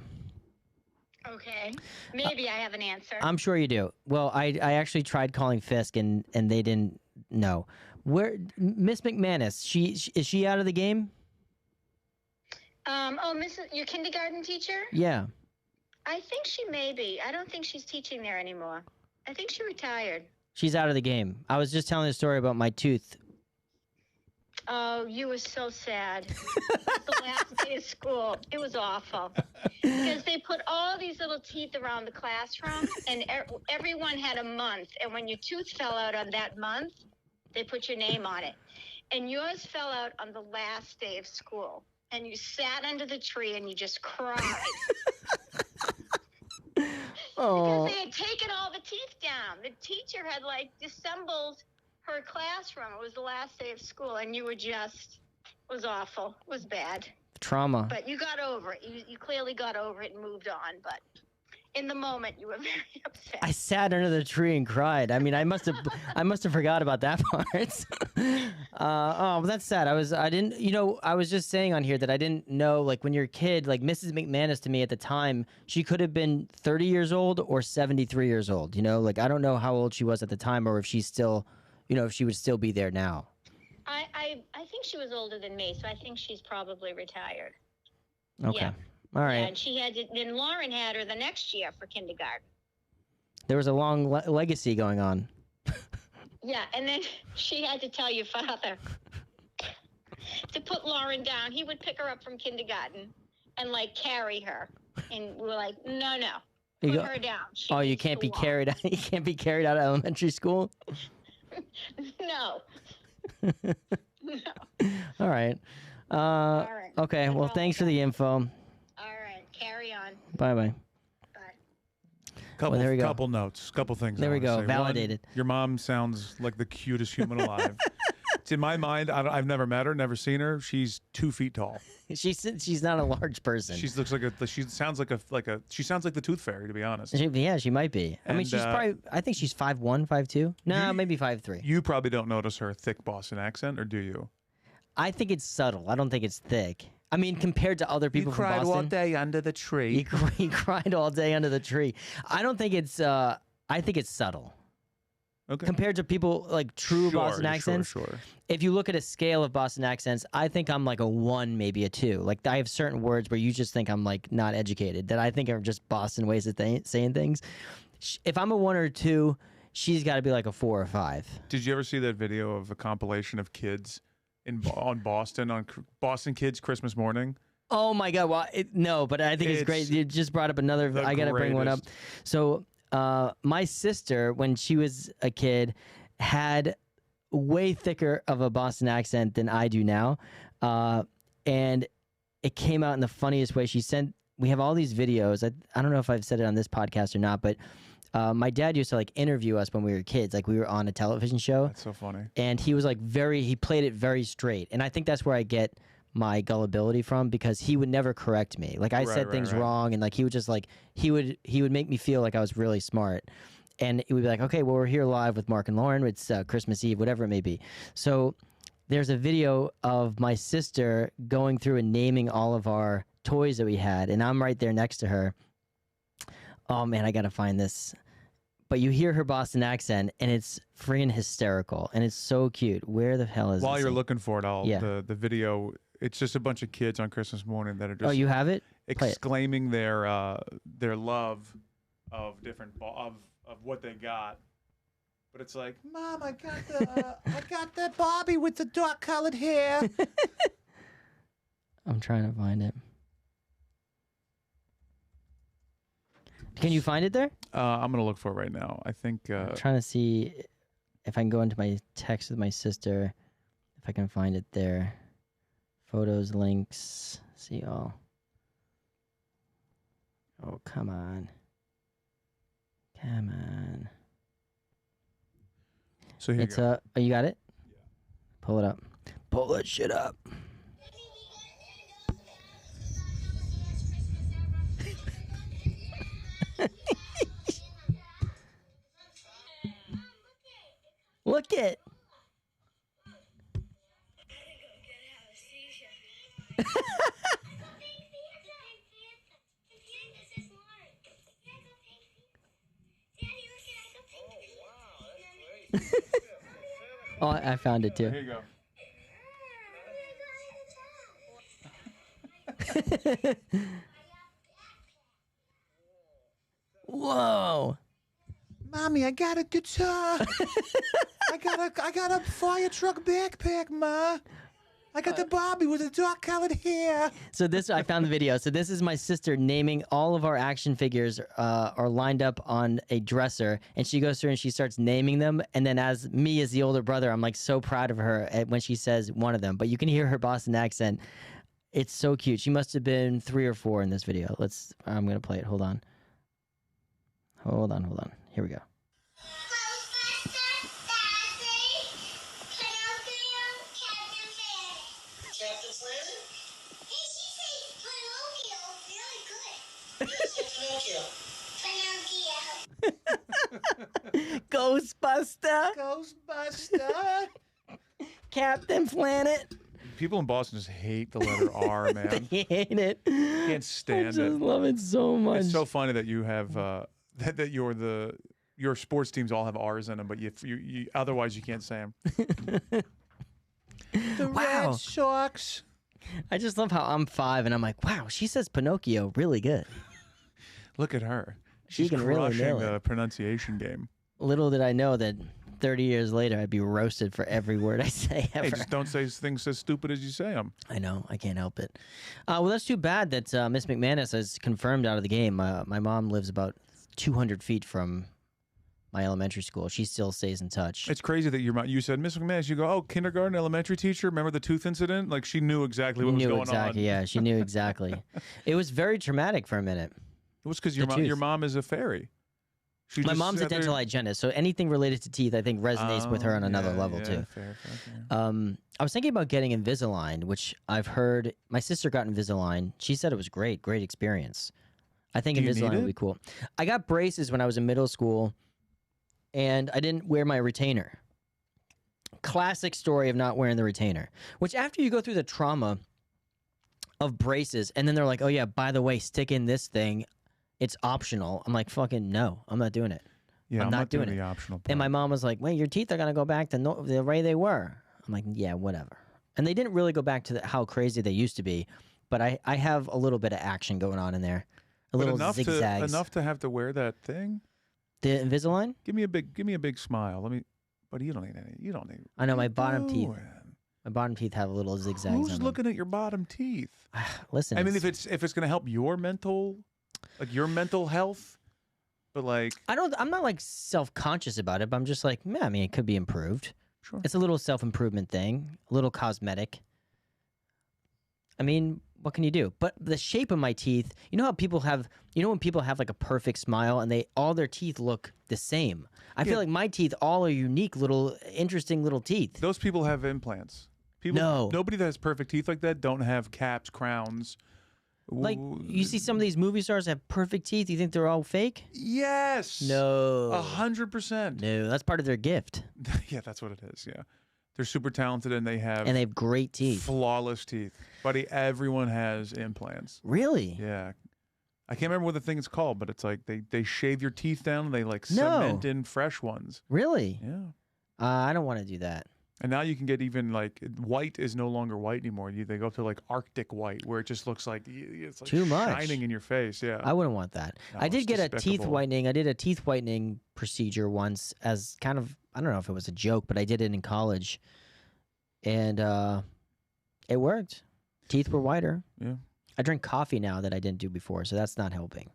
Okay. Maybe I have an answer. I'm sure you do. Well, I actually tried calling Fisk, and they didn't know. Where Miss McManus? Is she out of the game? Your kindergarten teacher? Yeah. I think she may be. I don't think she's teaching there anymore. I think she retired. She's out of the game. I was just telling a story about my tooth. Oh, you were so sad. The last day of school, it was awful. Because they put all these little teeth around the classroom, and everyone had a month. And when your tooth fell out on that month, they put your name on it. And yours fell out on the last day of school. And you sat under the tree and you just cried. Oh. Because they had taken all the teeth down. The teacher had dissembled her classroom. It was the last day of school, and you were just, it was awful. It was bad. Trauma. But you got over it. You clearly got over it and moved on. But in the moment, you were very upset. I sat under the tree and cried. I mean, I must have forgot about that part. Oh, that's sad. I was just saying on here that I didn't know, like, when you're a kid, like Mrs. McManus to me at the time, she could have been 30 years old or 73 years old. Like, I don't know how old she was at the time, or if she's still, if she would still be there now. I think she was older than me, so I think she's probably retired. Okay. Yeah. All right. Yeah, and then Lauren had her the next year for kindergarten. There was a long legacy going on. Yeah, and then she had to tell your father to put Lauren down. He would pick her up from kindergarten and carry her, and we're like, no, put her down. You can't be carried out. You can't be carried out of elementary school. No. All right. All right. Okay. That's Well, all thanks I for got. the info. All right, carry on. Bye. Bye. There we go. Couple notes, couple things. There I we wanna go. say. Validated. One, your mom sounds like the cutest human alive. It's in my mind. I've never met her, never seen her. She's 2 feet tall. She's not a large person. She sounds like the Tooth Fairy, to be honest. She might be. I mean, And, she's probably. I think she's 5'1", 5'2". No, maybe 5'3". You probably don't notice her thick Boston accent, or do you? I think it's subtle. I don't think it's thick. I mean, compared to other people from Boston. day under the tree. He cried all day under the tree. I don't think it's. I think it's subtle. Okay. Compared to people like true Boston accents. Sure. If you look at a scale of Boston accents, I think I'm like a 1, maybe a 2. Like, I have certain words where you just think I'm like not educated, that I think are just Boston ways of saying things. If I'm a 1 or 2, she's got to be like a 4 or 5. Did you ever see that video of a compilation of kids on Boston Kids Christmas morning? Oh my God! Well, no, but I think it's great. You just brought up another. I got to bring one up. So, my sister, when she was a kid, had way thicker of a Boston accent than I do now, and it came out in the funniest way. We have all these videos. I don't know if I've said it on this podcast or not, but my dad used to interview us when we were kids, like we were on a television show. That's so funny. And he was he played it very straight, and I think that's where I get my gullibility from, because he would never correct me. Like, I said things wrong, and he would just he would make me feel like I was really smart. And he would be like, okay, well, we're here live with Mark and Lauren. It's Christmas Eve, whatever it may be. So there's a video of my sister going through and naming all of our toys that we had, and I'm right there next to her. Oh man, I gotta find this. But you hear her Boston accent, and it's freaking hysterical, and it's so cute. Where the hell is it? While you're looking for it, the video. It's just a bunch of kids on Christmas morning that are just. Oh, you have it? Exclaiming their love of different of what they got. But it's like, Mom, I got the Barbie with the dark colored hair. I'm trying to find it. Can you find it there? I'm gonna look for it right now. I think. I'm trying to see. if I can go into my text with my sister, if I can find it there. Photos, links, see all. Oh, come on. Come on. So here It's you go. oh, you got it? Yeah. Pull it up. Pull that shit up. Look it. Oh, I found it too. Here you go. Whoa. Mommy, I got a guitar. I got a fire truck backpack, Ma. I got the Bobby with the dark colored hair. So this, I found the video. So this is my sister naming all of our action figures are lined up on a dresser, and she goes through and she starts naming them. And then as me, as the older brother, I'm like so proud of her when she says one of them. But you can hear her Boston accent. It's so cute. She must have been 3 or 4 in this video. I'm gonna play it. Hold on. Here we go. Ghostbuster, Captain Planet. People in Boston just hate the letter R, man. They hate it. Can't I stand just it. love it so much. It's so funny that you have that your sports teams all have R's in them, but you otherwise you can't say them. The Wow. Red Sox. I just love how I'm 5 and I'm like, wow, she says Pinocchio really good. Look at her. She She's can really crushing nail the it. pronunciation game. Little did I know that 30 years later I'd be roasted for every word I say ever. Hey, just don't say things as stupid as you say them. I know. I can't help it. Well, that's too bad that Miss McManus is confirmed out of the game. My mom lives about 200 feet from my elementary school. She still stays in touch. It's crazy that you said, Miss McManus, you go, oh, kindergarten, elementary teacher, remember the tooth incident? Like, she knew exactly what was going on. Yeah, she knew exactly. It was very traumatic for a minute. It was because The tooth. your mom is a fairy. She My just mom's a sat there- dental hygienist, so anything related to teeth, I think, resonates with her on another yeah, level yeah, too. Fair. I was thinking about getting Invisalign, which I've heard my sister got Invisalign. She said it was great experience. I think Do you Invisalign need would be it? cool. I got braces when I was in middle school, and I didn't wear my retainer. Classic story of not wearing the retainer. Which after you go through the trauma of braces, and then they're like, "Oh yeah, by the way, stick in this thing. It's optional." I'm like, "Fucking no, I'm not doing it." Yeah, I'm not doing the it. optional part. And my mom was like, "Wait, your teeth are gonna go back to the way they were." I'm like, "Yeah, whatever." And they didn't really go back to how crazy they used to be, but I have a little bit of action going on in there, a But little enough zigzags. enough to have to wear that thing. The Invisalign? Give me a big smile. But you don't need any. You don't need. I know what my are you bottom teeth. doing? My bottom teeth have a little zigzags. Who's on them. looking at your bottom teeth? Listen, I mean, it's- if it's going to help your mental health, but like, I'm not like self-conscious about it, but I'm just like, man, I mean, it could be improved. sure. It's a little self-improvement thing, a little cosmetic. I mean, what can you do? But the shape of my teeth, you know how people have, when people have like a perfect smile and all their teeth look the same. I Yeah. feel like my teeth all are unique little, interesting little teeth. Those people have implants. No. Nobody that has perfect teeth like that don't have caps, crowns. Like, you see some of these movie stars have perfect teeth. You think they're all fake? Yes. No. 100%. No, that's part of their gift. Yeah, that's what it is. Yeah, they're super talented and they have And they have great teeth. flawless teeth. Buddy, everyone has implants. Really? Yeah. I can't remember what the thing is called, but it's like they shave your teeth down and they like No. cement in fresh ones. Really? Yeah. I don't want to do that. And now you can get even like white is no longer white anymore. They go to like Arctic white where it just looks like it's like Too much. shining in your face. Yeah. I wouldn't want that. No, I did it's get a teeth despicable. whitening. I did a teeth whitening procedure once as kind of, I don't know if it was a joke, but I did it in college. And it worked. Teeth were whiter. Yeah. I drink coffee now that I didn't do before, so that's not helping.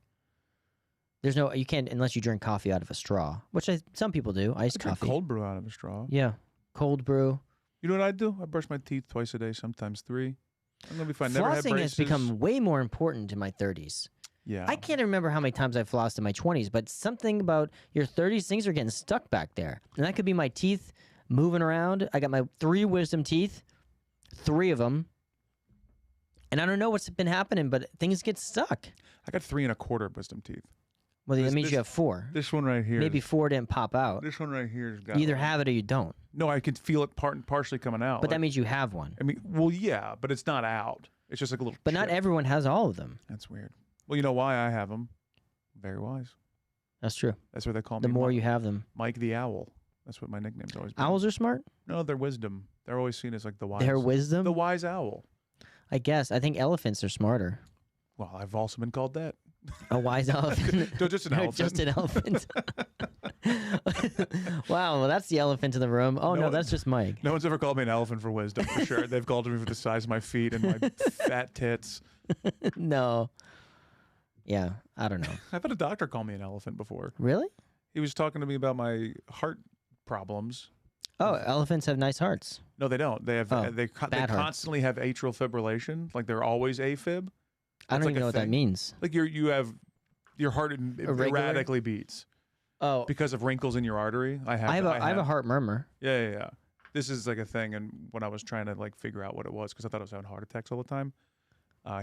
There's no, you can't unless you drink coffee out of a straw, which some people do. Iced I drink coffee. cold brew out of a straw. Yeah, cold brew. You know what I do? I brush my teeth twice a day, sometimes 3. I'm gonna be fine. Never had Flossing braces. has become way more important in my 30s. Yeah. I can't remember how many times I flossed in my 20s, but something about your 30s, things are getting stuck back there. And that could be my teeth moving around. I got my 3 wisdom teeth, 3 of them. And I don't know what's been happening, but things get stuck. I got 3 1/4 wisdom teeth. Well, that This- means this- you have 4. This one right here. Maybe 4 didn't pop out. This one right here's got. You either have it or you don't. No, I can feel it partially coming out. But that means you have one. I mean, well, yeah, but it's not out. It's just like a little. But not chip. everyone has all of them. That's weird. Well, you know why I have them? Very wise. That's true. That's what they call The me. more Mike, you have them. Mike the Owl. That's what my nickname's always been. Owls are smart. No, they're wisdom. They're always seen as like the wise. Their wisdom? The wise owl. I guess. I think elephants are smarter. Well, I've also been called that. A wise elephant. No, just an No, elephant. just an elephant. Wow, well, that's the elephant in the room. Oh, No no, one- that's just Mike. No one's ever called me an elephant for wisdom, for sure. They've called me for the size of my feet and my fat tits. No. Yeah, I don't know. I've had a doctor call me an elephant before. Really? He was talking to me about my heart problems. Oh, elephants have nice hearts. No, they don't. They have Oh, they bad hearts. constantly have atrial fibrillation. Like they're always AFib. I It's don't like even a know what that thing. means. Like you have your heart Irregular? erratically beats Oh, because of wrinkles in your artery. I have I have a heart murmur. Yeah. This is like a thing, and when I was trying to like figure out what it was, because I thought I was having heart attacks all the time,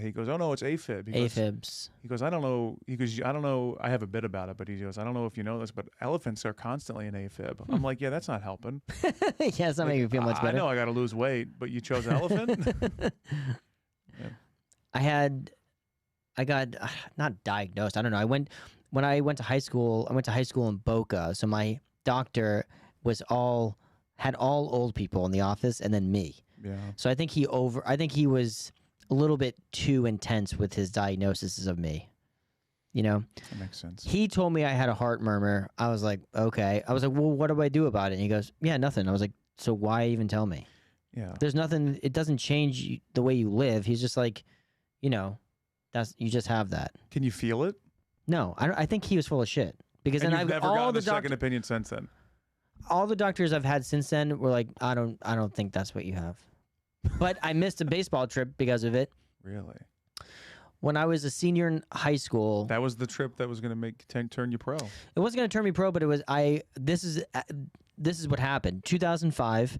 he goes, "Oh no, it's AFib." He goes, AFibs. He goes, "I don't know." He goes, "I don't know." I have a bit about it, but he goes, "I don't know if you know this, but elephants are constantly in AFib." I'm like, "Yeah, that's not helping." Yeah, it's not making me feel much I better. know I got to lose weight, but you chose elephant. I got not diagnosed. I don't know. When I went to high school. I went to high school in Boca, so my doctor had all old people in the office, and then me. Yeah. So I think he was a little bit too intense with his diagnoses of me. You know, That makes sense. he told me I had a heart murmur. I was like, okay. I was like, well, what do I do about it? And he goes, yeah, nothing. I was like, so why even tell me? Yeah. There's nothing. It doesn't change the way you live. He's just like, you know, you just have that. Can you feel it? No, I think he was full of shit. Because And then you've never all gotten the a second opinion since then. all the doctors I've had since then were like, I don't think that's what you have. But I missed a baseball trip because of it. Really? When I was a senior in high school, That was the trip that was going to turn you pro. it wasn't going to turn me pro, but it was. This is what happened. 2005,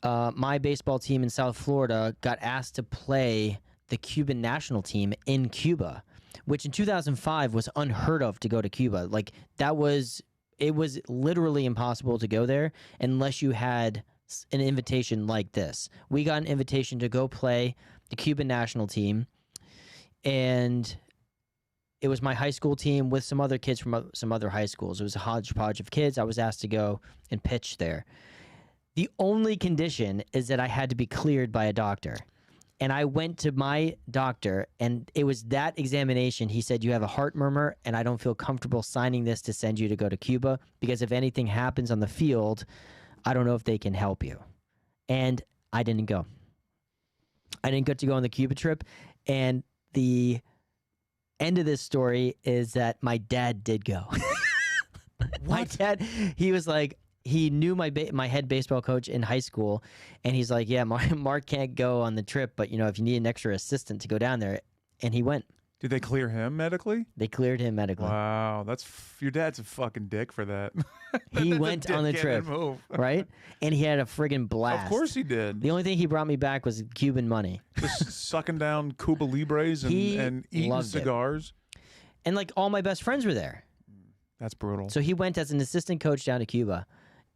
my baseball team in South Florida got asked to play the Cuban national team in Cuba, which in 2005 was unheard of to go to Cuba. Like it was literally impossible to go there unless you had an invitation like this. We got an invitation to go play the Cuban national team, and it was my high school team with some other kids from some other high schools. It was a hodgepodge of kids. I was asked to go and pitch there. The only condition is that I had to be cleared by a doctor. And I went to my doctor, and it was that examination. He said, you have a heart murmur, and I don't feel comfortable signing this to send you to go to Cuba because if anything happens on the field, I don't know if they can help you. And I didn't go. I didn't get to go on the Cuba trip. And the end of this story is that my dad did go. My dad, he was like, he knew my head baseball coach in high school, and he's like, yeah, Mark can't go on the trip, but, you know, if you need an extra assistant to go down there, and he went. Did they clear him medically? They cleared him medically. Wow, your dad's a fucking dick for that. He That's a went on the dick-handed trip, move. right? And he had a friggin' blast. Of course he did. The only thing he brought me back was Cuban money. Just sucking down Cuba Libres He and eating loved it. cigars. And, like, all my best friends were there. That's brutal. So he went as an assistant coach down to Cuba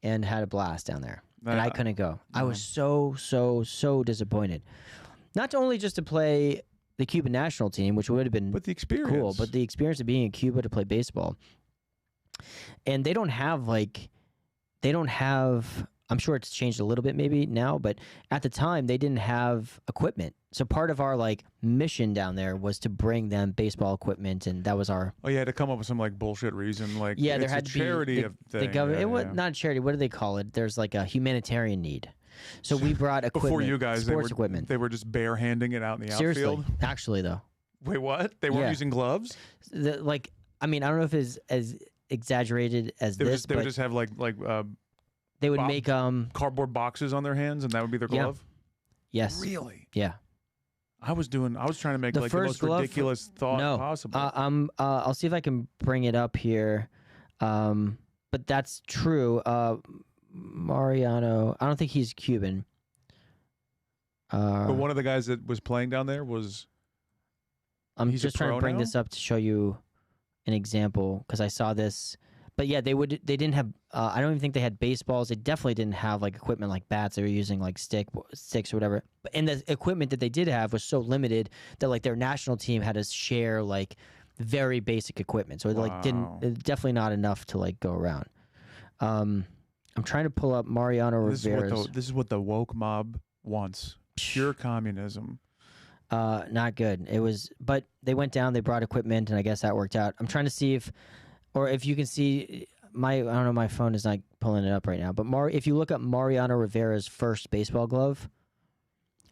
and had a blast down there. And I Nah. couldn't go. I was so disappointed. Not only just to play the Cuban national team, which would have been But the experience. cool, but the experience of being in Cuba to play baseball. And they don't have, I'm sure it's changed a little bit maybe now, but at the time they didn't have equipment. So part of our mission down there was to bring them baseball equipment, and that was our Oh, you had to come up with some bullshit reason, yeah. There it's had a to charity be of the thing. government. Yeah, It was yeah. not a charity. What do they call it? There's like a humanitarian need. So we brought equipment. Before you guys, sports equipment. they were just barehanding it out in the Seriously, outfield. actually though, Wait, what? They weren't Yeah. using gloves? I mean, I don't know if it's as exaggerated as They would this, just, they would but just have like they would Bob- make cardboard boxes on their hands, and that would be their Yeah. glove. yes, Really? yeah. I was trying to make The like the first most glove- ridiculous thought no, possible. I'll see if I can bring it up here. But that's true. Mariano, I don't think he's Cuban. But one of the guys that was playing down there was. I'm he's a just trying pro to bring now? this up to show you an example because I saw this. But yeah, they didn't have. I don't even think they had baseballs. They definitely didn't have like equipment like bats. They were using like sticks or whatever. And the equipment that they did have was so limited that like their national team had to share like very basic equipment. So it like Wow. definitely not enough to like go around. I'm trying to pull up Mariano Rivera's. This is what the woke mob wants. Pure communism. Not good. It was, but they went down. They brought equipment, and I guess that worked out. I'm trying to see if you can see I don't know. My phone is not pulling it up right now. But if you look up Mariano Rivera's first baseball glove,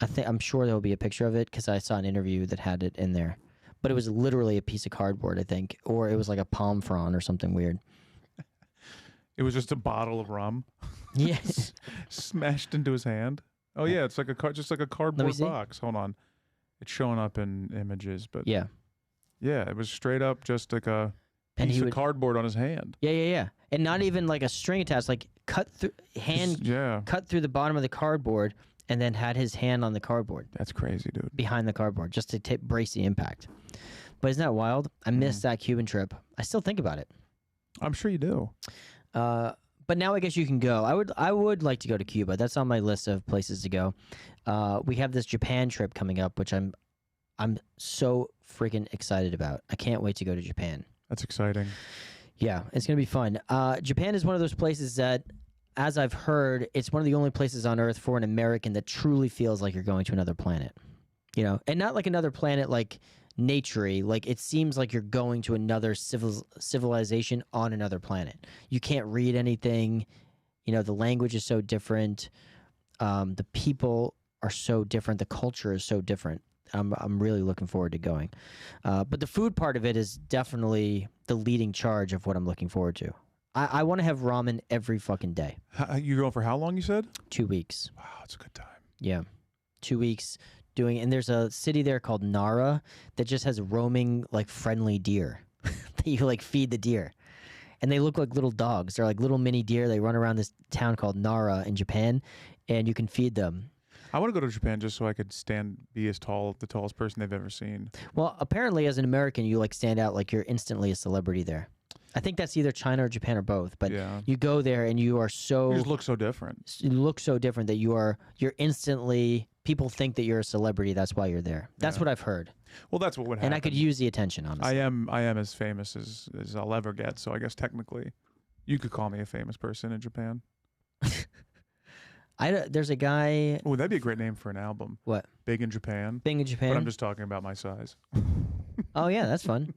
I'm sure there will be a picture of it because I saw an interview that had it in there. But it was literally a piece of cardboard, I think, or it was like a palm frond or something weird. It was just a bottle of rum Yes. smashed into his hand. Oh yeah, it's like just like a cardboard see. box. Hold on, it's showing up in images, but Yeah. yeah, it was straight up just like a And piece he of would. cardboard on his hand. Yeah. And not even like a string attached. Like cut through Yeah, cut through the bottom of the cardboard, and then had his hand on the cardboard. that's crazy, dude. Behind the cardboard just to brace the impact. But isn't that wild? I missed that Cuban trip. I still think about it. I'm sure you do. But now I guess you can go. I would like to go to Cuba. That's on my list of places to go. We have this Japan trip coming up, which I'm so freaking excited about. I can't wait to go to Japan. That's exciting. Yeah, it's gonna be fun. Japan is one of those places that, as I've heard, it's one of the only places on Earth for an American that truly feels like you're going to another planet. You know, and not like another planet like nature-y. Like it seems like you're going to another civilization on another planet. You can't read anything. You know, the language is so different. The people are so different. The culture is so different. I'm really looking forward to going. But the food part of it is definitely the leading charge of what I'm looking forward to. I want to have ramen every fucking day. You going for how long? You said? 2 weeks. Wow, it's a good time. Yeah. 2 weeks doing, and there's a city there called Nara that just has roaming like friendly deer that you like feed the deer. And they look like little dogs. They're like little mini deer. They run around this town called Nara in Japan, and you can feed them. I want to go to Japan just so I could be the tallest person they've ever seen. Well, apparently as an American, you like stand out like you're instantly a celebrity there. I think that's either China or Japan or both. But Yeah. you go there and you are You just look so different. you look so different that you're instantly, people think that you're a celebrity. That's why you're there. That's Yeah. what I've heard. Well, that's what would happen. And I could use the attention, honestly. I am as famous as I'll ever get. So I guess technically, you could call me a famous person in Japan. There's a guy. Oh, that'd be a great name for an album. What? Big in Japan. Being in Japan. But I'm just talking about my size. Oh yeah, that's fun.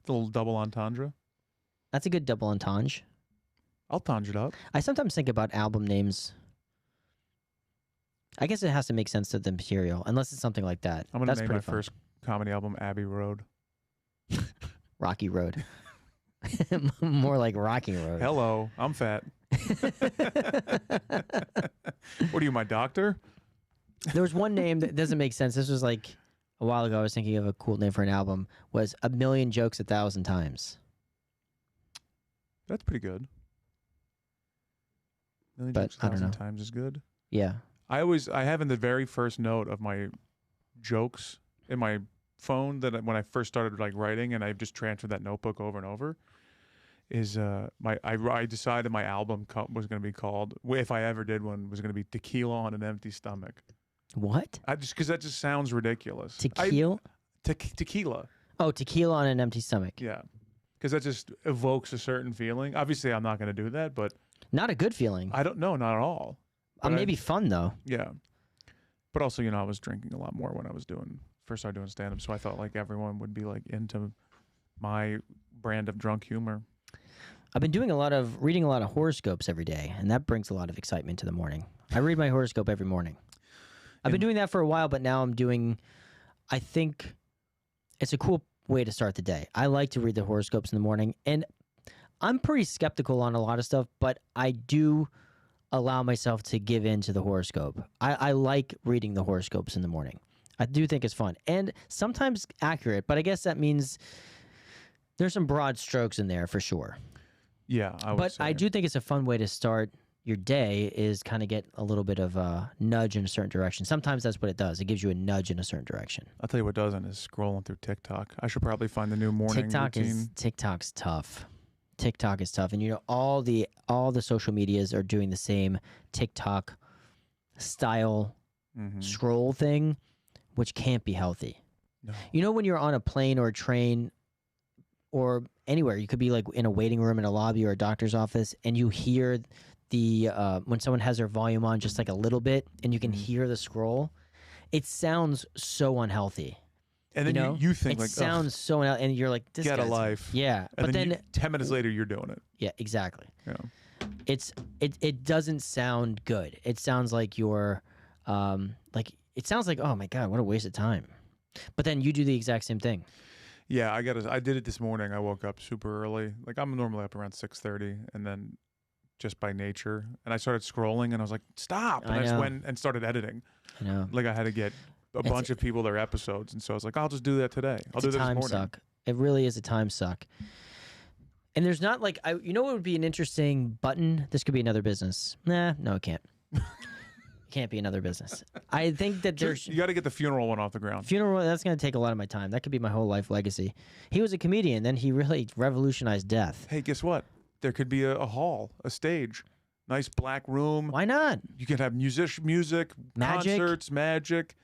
The little double entendre. That's a good double entendre. I'll tendre it up. I sometimes think about album names. I guess it has to make sense to the material, unless it's something like that. I'm gonna That's name pretty my fun. first comedy album Abbey Road. Rocky Road. More like Rocky Road. Hello, I'm fat. What are you, my doctor? There was one name that doesn't make sense. This was like a while ago. I was thinking of a cool name for an album. Was A Million Jokes 1,000 Times. That's pretty good. Million But Jokes I don't 1,000 know. times is good. Yeah. I have in the very first note of my jokes in my phone that when I first started like writing, and I've just transferred that notebook over and over. Is I decided my album was going to be called, if I ever did one, was going to be Tequila on an Empty Stomach. What? Because that just sounds ridiculous. Tequila? Tequila. Oh, tequila on an empty stomach. Yeah. Because that just evokes a certain feeling. Obviously, I'm not going to do that, but Not a good feeling. I don't know, not at all. But Maybe fun though. Yeah. But also, I was drinking a lot more when I was first started doing stand-up, so I thought like everyone would be like into my brand of drunk humor. I've been reading a lot of horoscopes every day, and that brings a lot of excitement to the morning. I read my horoscope every morning. I've been doing that for a while, but now I think it's a cool way to start the day. I like to read the horoscopes in the morning, and I'm pretty skeptical on a lot of stuff, but I do allow myself to give in to the horoscope. I like reading the horoscopes in the morning. I do think it's fun and sometimes accurate, but I guess that means there's some broad strokes in there for sure. Yeah, I do think it's a fun way to start your day is kind of get a little bit of a nudge in a certain direction. Sometimes that's what it does. It gives you a nudge in a certain direction. I'll tell you what doesn't is scrolling through TikTok. I should probably find the new morning routine. TikTok's tough. TikTok is tough, and you know all the social medias are doing the same TikTok style scroll thing, which can't be healthy. No. You know when you're on a plane or a train or anywhere, you could be like in a waiting room in a lobby or a doctor's office, and you hear the when someone has their volume on just like a little bit, and you can hear the scroll. It sounds so unhealthy. And then you think it like, sounds so, and you're like, this get a guy's- life. Yeah, And but then 10 minutes later, you're doing it. yeah, exactly. Yeah. It doesn't sound good. It sounds like you're it sounds like, oh my God, what a waste of time. But then you do the exact same thing. Yeah, I did it this morning. I woke up super early. Like I'm normally up around 6:30, and then just by nature, and I started scrolling, and I was like, stop, and I just know. went and started editing. You know, Like I had to get a bunch of people their episodes, and so I was like, I'll just do that today. I'll do it's a that this time morning. suck. It really is a time suck. And there's not like you know what would be an interesting button? This could be another business. No, it can't. It can't be another business. I think that there's You got to get the funeral one off the ground. funeral. That's going to take a lot of my time. That could be my whole life legacy. He was a comedian, then he really revolutionized death. Hey, guess what? There could be a hall, a stage, nice black room. Why not? You could have music, Magic. concerts, magic.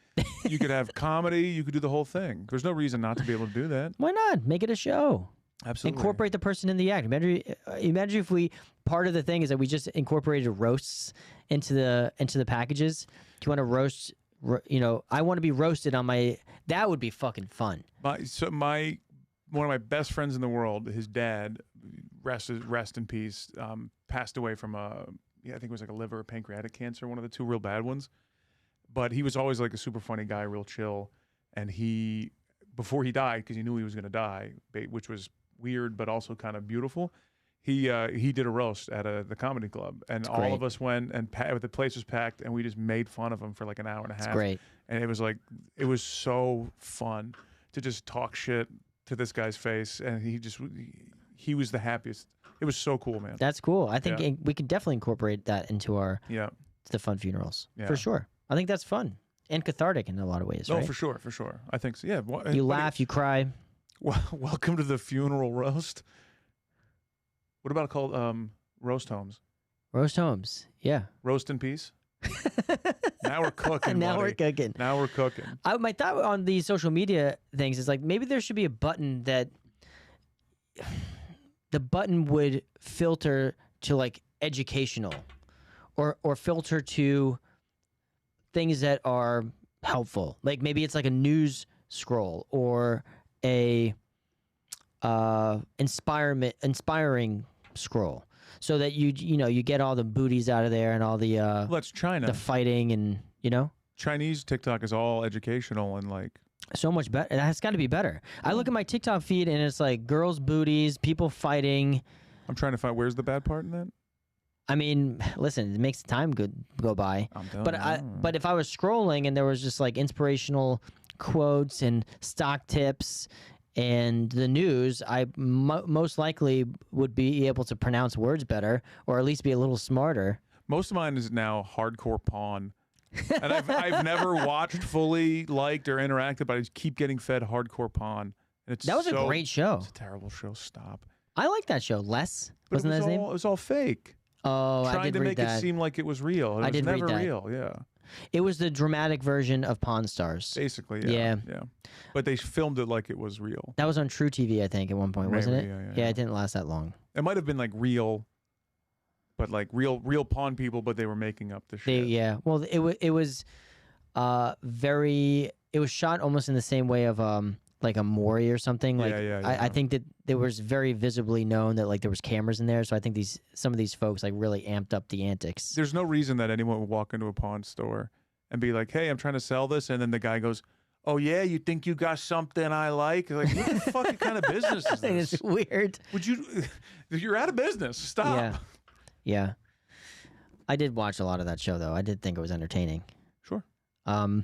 You could have comedy. You could do the whole thing. There's no reason not to be able to do that. Why not? Make it a show. Absolutely. Incorporate the person in the act. Imagine if we part of the thing is that we just incorporated roasts into the packages. Do you want to roast? I want to be roasted on my. That would be fucking fun. One of my best friends in the world, his dad, rest in peace, passed away from I think it was like a liver or pancreatic cancer, one of the two real bad ones. But he was always like a super funny guy, real chill. And before he died, because he knew he was going to die, which was weird but also kind of beautiful, he did a roast at the comedy club, and all great. of us went, and the place was packed, and we just made fun of him for like an hour and a half. It's great. And it was so fun to just talk shit to this guy's face, and he was the happiest. It was so cool, man. That's cool. I think we can definitely incorporate that into the fun funerals for sure. I think that's fun and cathartic in a lot of ways. Oh, right? for sure. I think so. Yeah. You laugh, you cry. Welcome to the funeral roast. What about called roast homes? Roast homes. Yeah. Roast in peace. Now we're cooking. Now buddy. we're cooking. Now we're cooking. My thought on these social media things is like maybe there should be a button that the button would filter to like educational or filter to things that are helpful. Like maybe it's like a news scroll or a inspiring scroll, so that you get all the booties out of there and all the That's China. the fighting and Chinese TikTok is all educational and like. so much better. It's got to be better. I look at my TikTok feed and it's like girls' booties, people fighting. I'm trying to find where's the bad part in that. I mean, listen, it makes the time go by. I'm done. But if I was scrolling and there was just like inspirational quotes and stock tips and the news, I most likely would be able to pronounce words better, or at least be a little smarter. Most of mine is now hardcore pawn. And I've never watched, fully liked, or interacted, but I just keep getting fed hardcore pawn. And That was a great show. It's a terrible show. Stop. I like that show. Les, But wasn't that his name? It was all fake. Oh, I Trying did to read make that. it seem like it was real. It I was did read never that. real. Yeah. It was the dramatic version of Pawn Stars. Basically, Yeah. yeah. But they filmed it like it was real. That was on True TV, I think, at one point, wasn't it? Maybe, yeah. It didn't last that long. It might have been like real, but like real pawn people, but they were making up the shit. Well, it was very. It was shot almost in the same way of like a Maury or something. Like Yeah. I think that there was very visibly known that like there was cameras in there, so I think some of these folks like really amped up the antics. There's no reason that anyone would walk into a pawn store and be like, "Hey, I'm trying to sell this," and then the guy goes, oh yeah, you think you got something I like? Like, what the fucking kind of business is this? It's weird. Would you? You're out of business. Stop. Yeah. Yeah. I did watch a lot of that show, though. I did think it was entertaining. Sure. All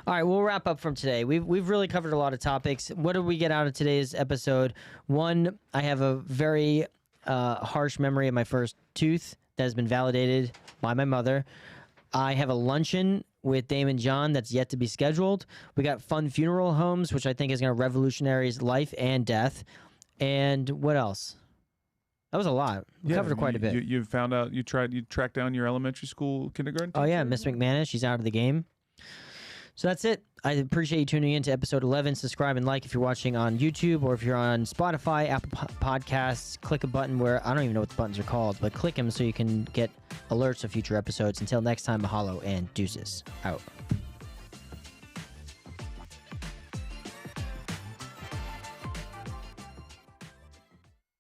right, we'll wrap up from today. We've really covered a lot of topics. What did we get out of today's episode? One, I have a very harsh memory of my first tooth that has been validated by my mother. I have a luncheon with Dame and John that's yet to be scheduled. We got fun funeral homes, which I think is going to revolutionize life and death. And what else? That was a lot. We covered quite a bit. You found out, you tracked down your elementary school kindergarten teacher? Oh, yeah, Miss McManus. She's out of the game. So that's it. I appreciate you tuning in to episode 11. Subscribe and like if you're watching on YouTube, or if you're on Spotify, Apple Podcasts. Click a button where, I don't even know what the buttons are called, but click them so you can get alerts of future episodes. Until next time, mahalo and deuces. Out.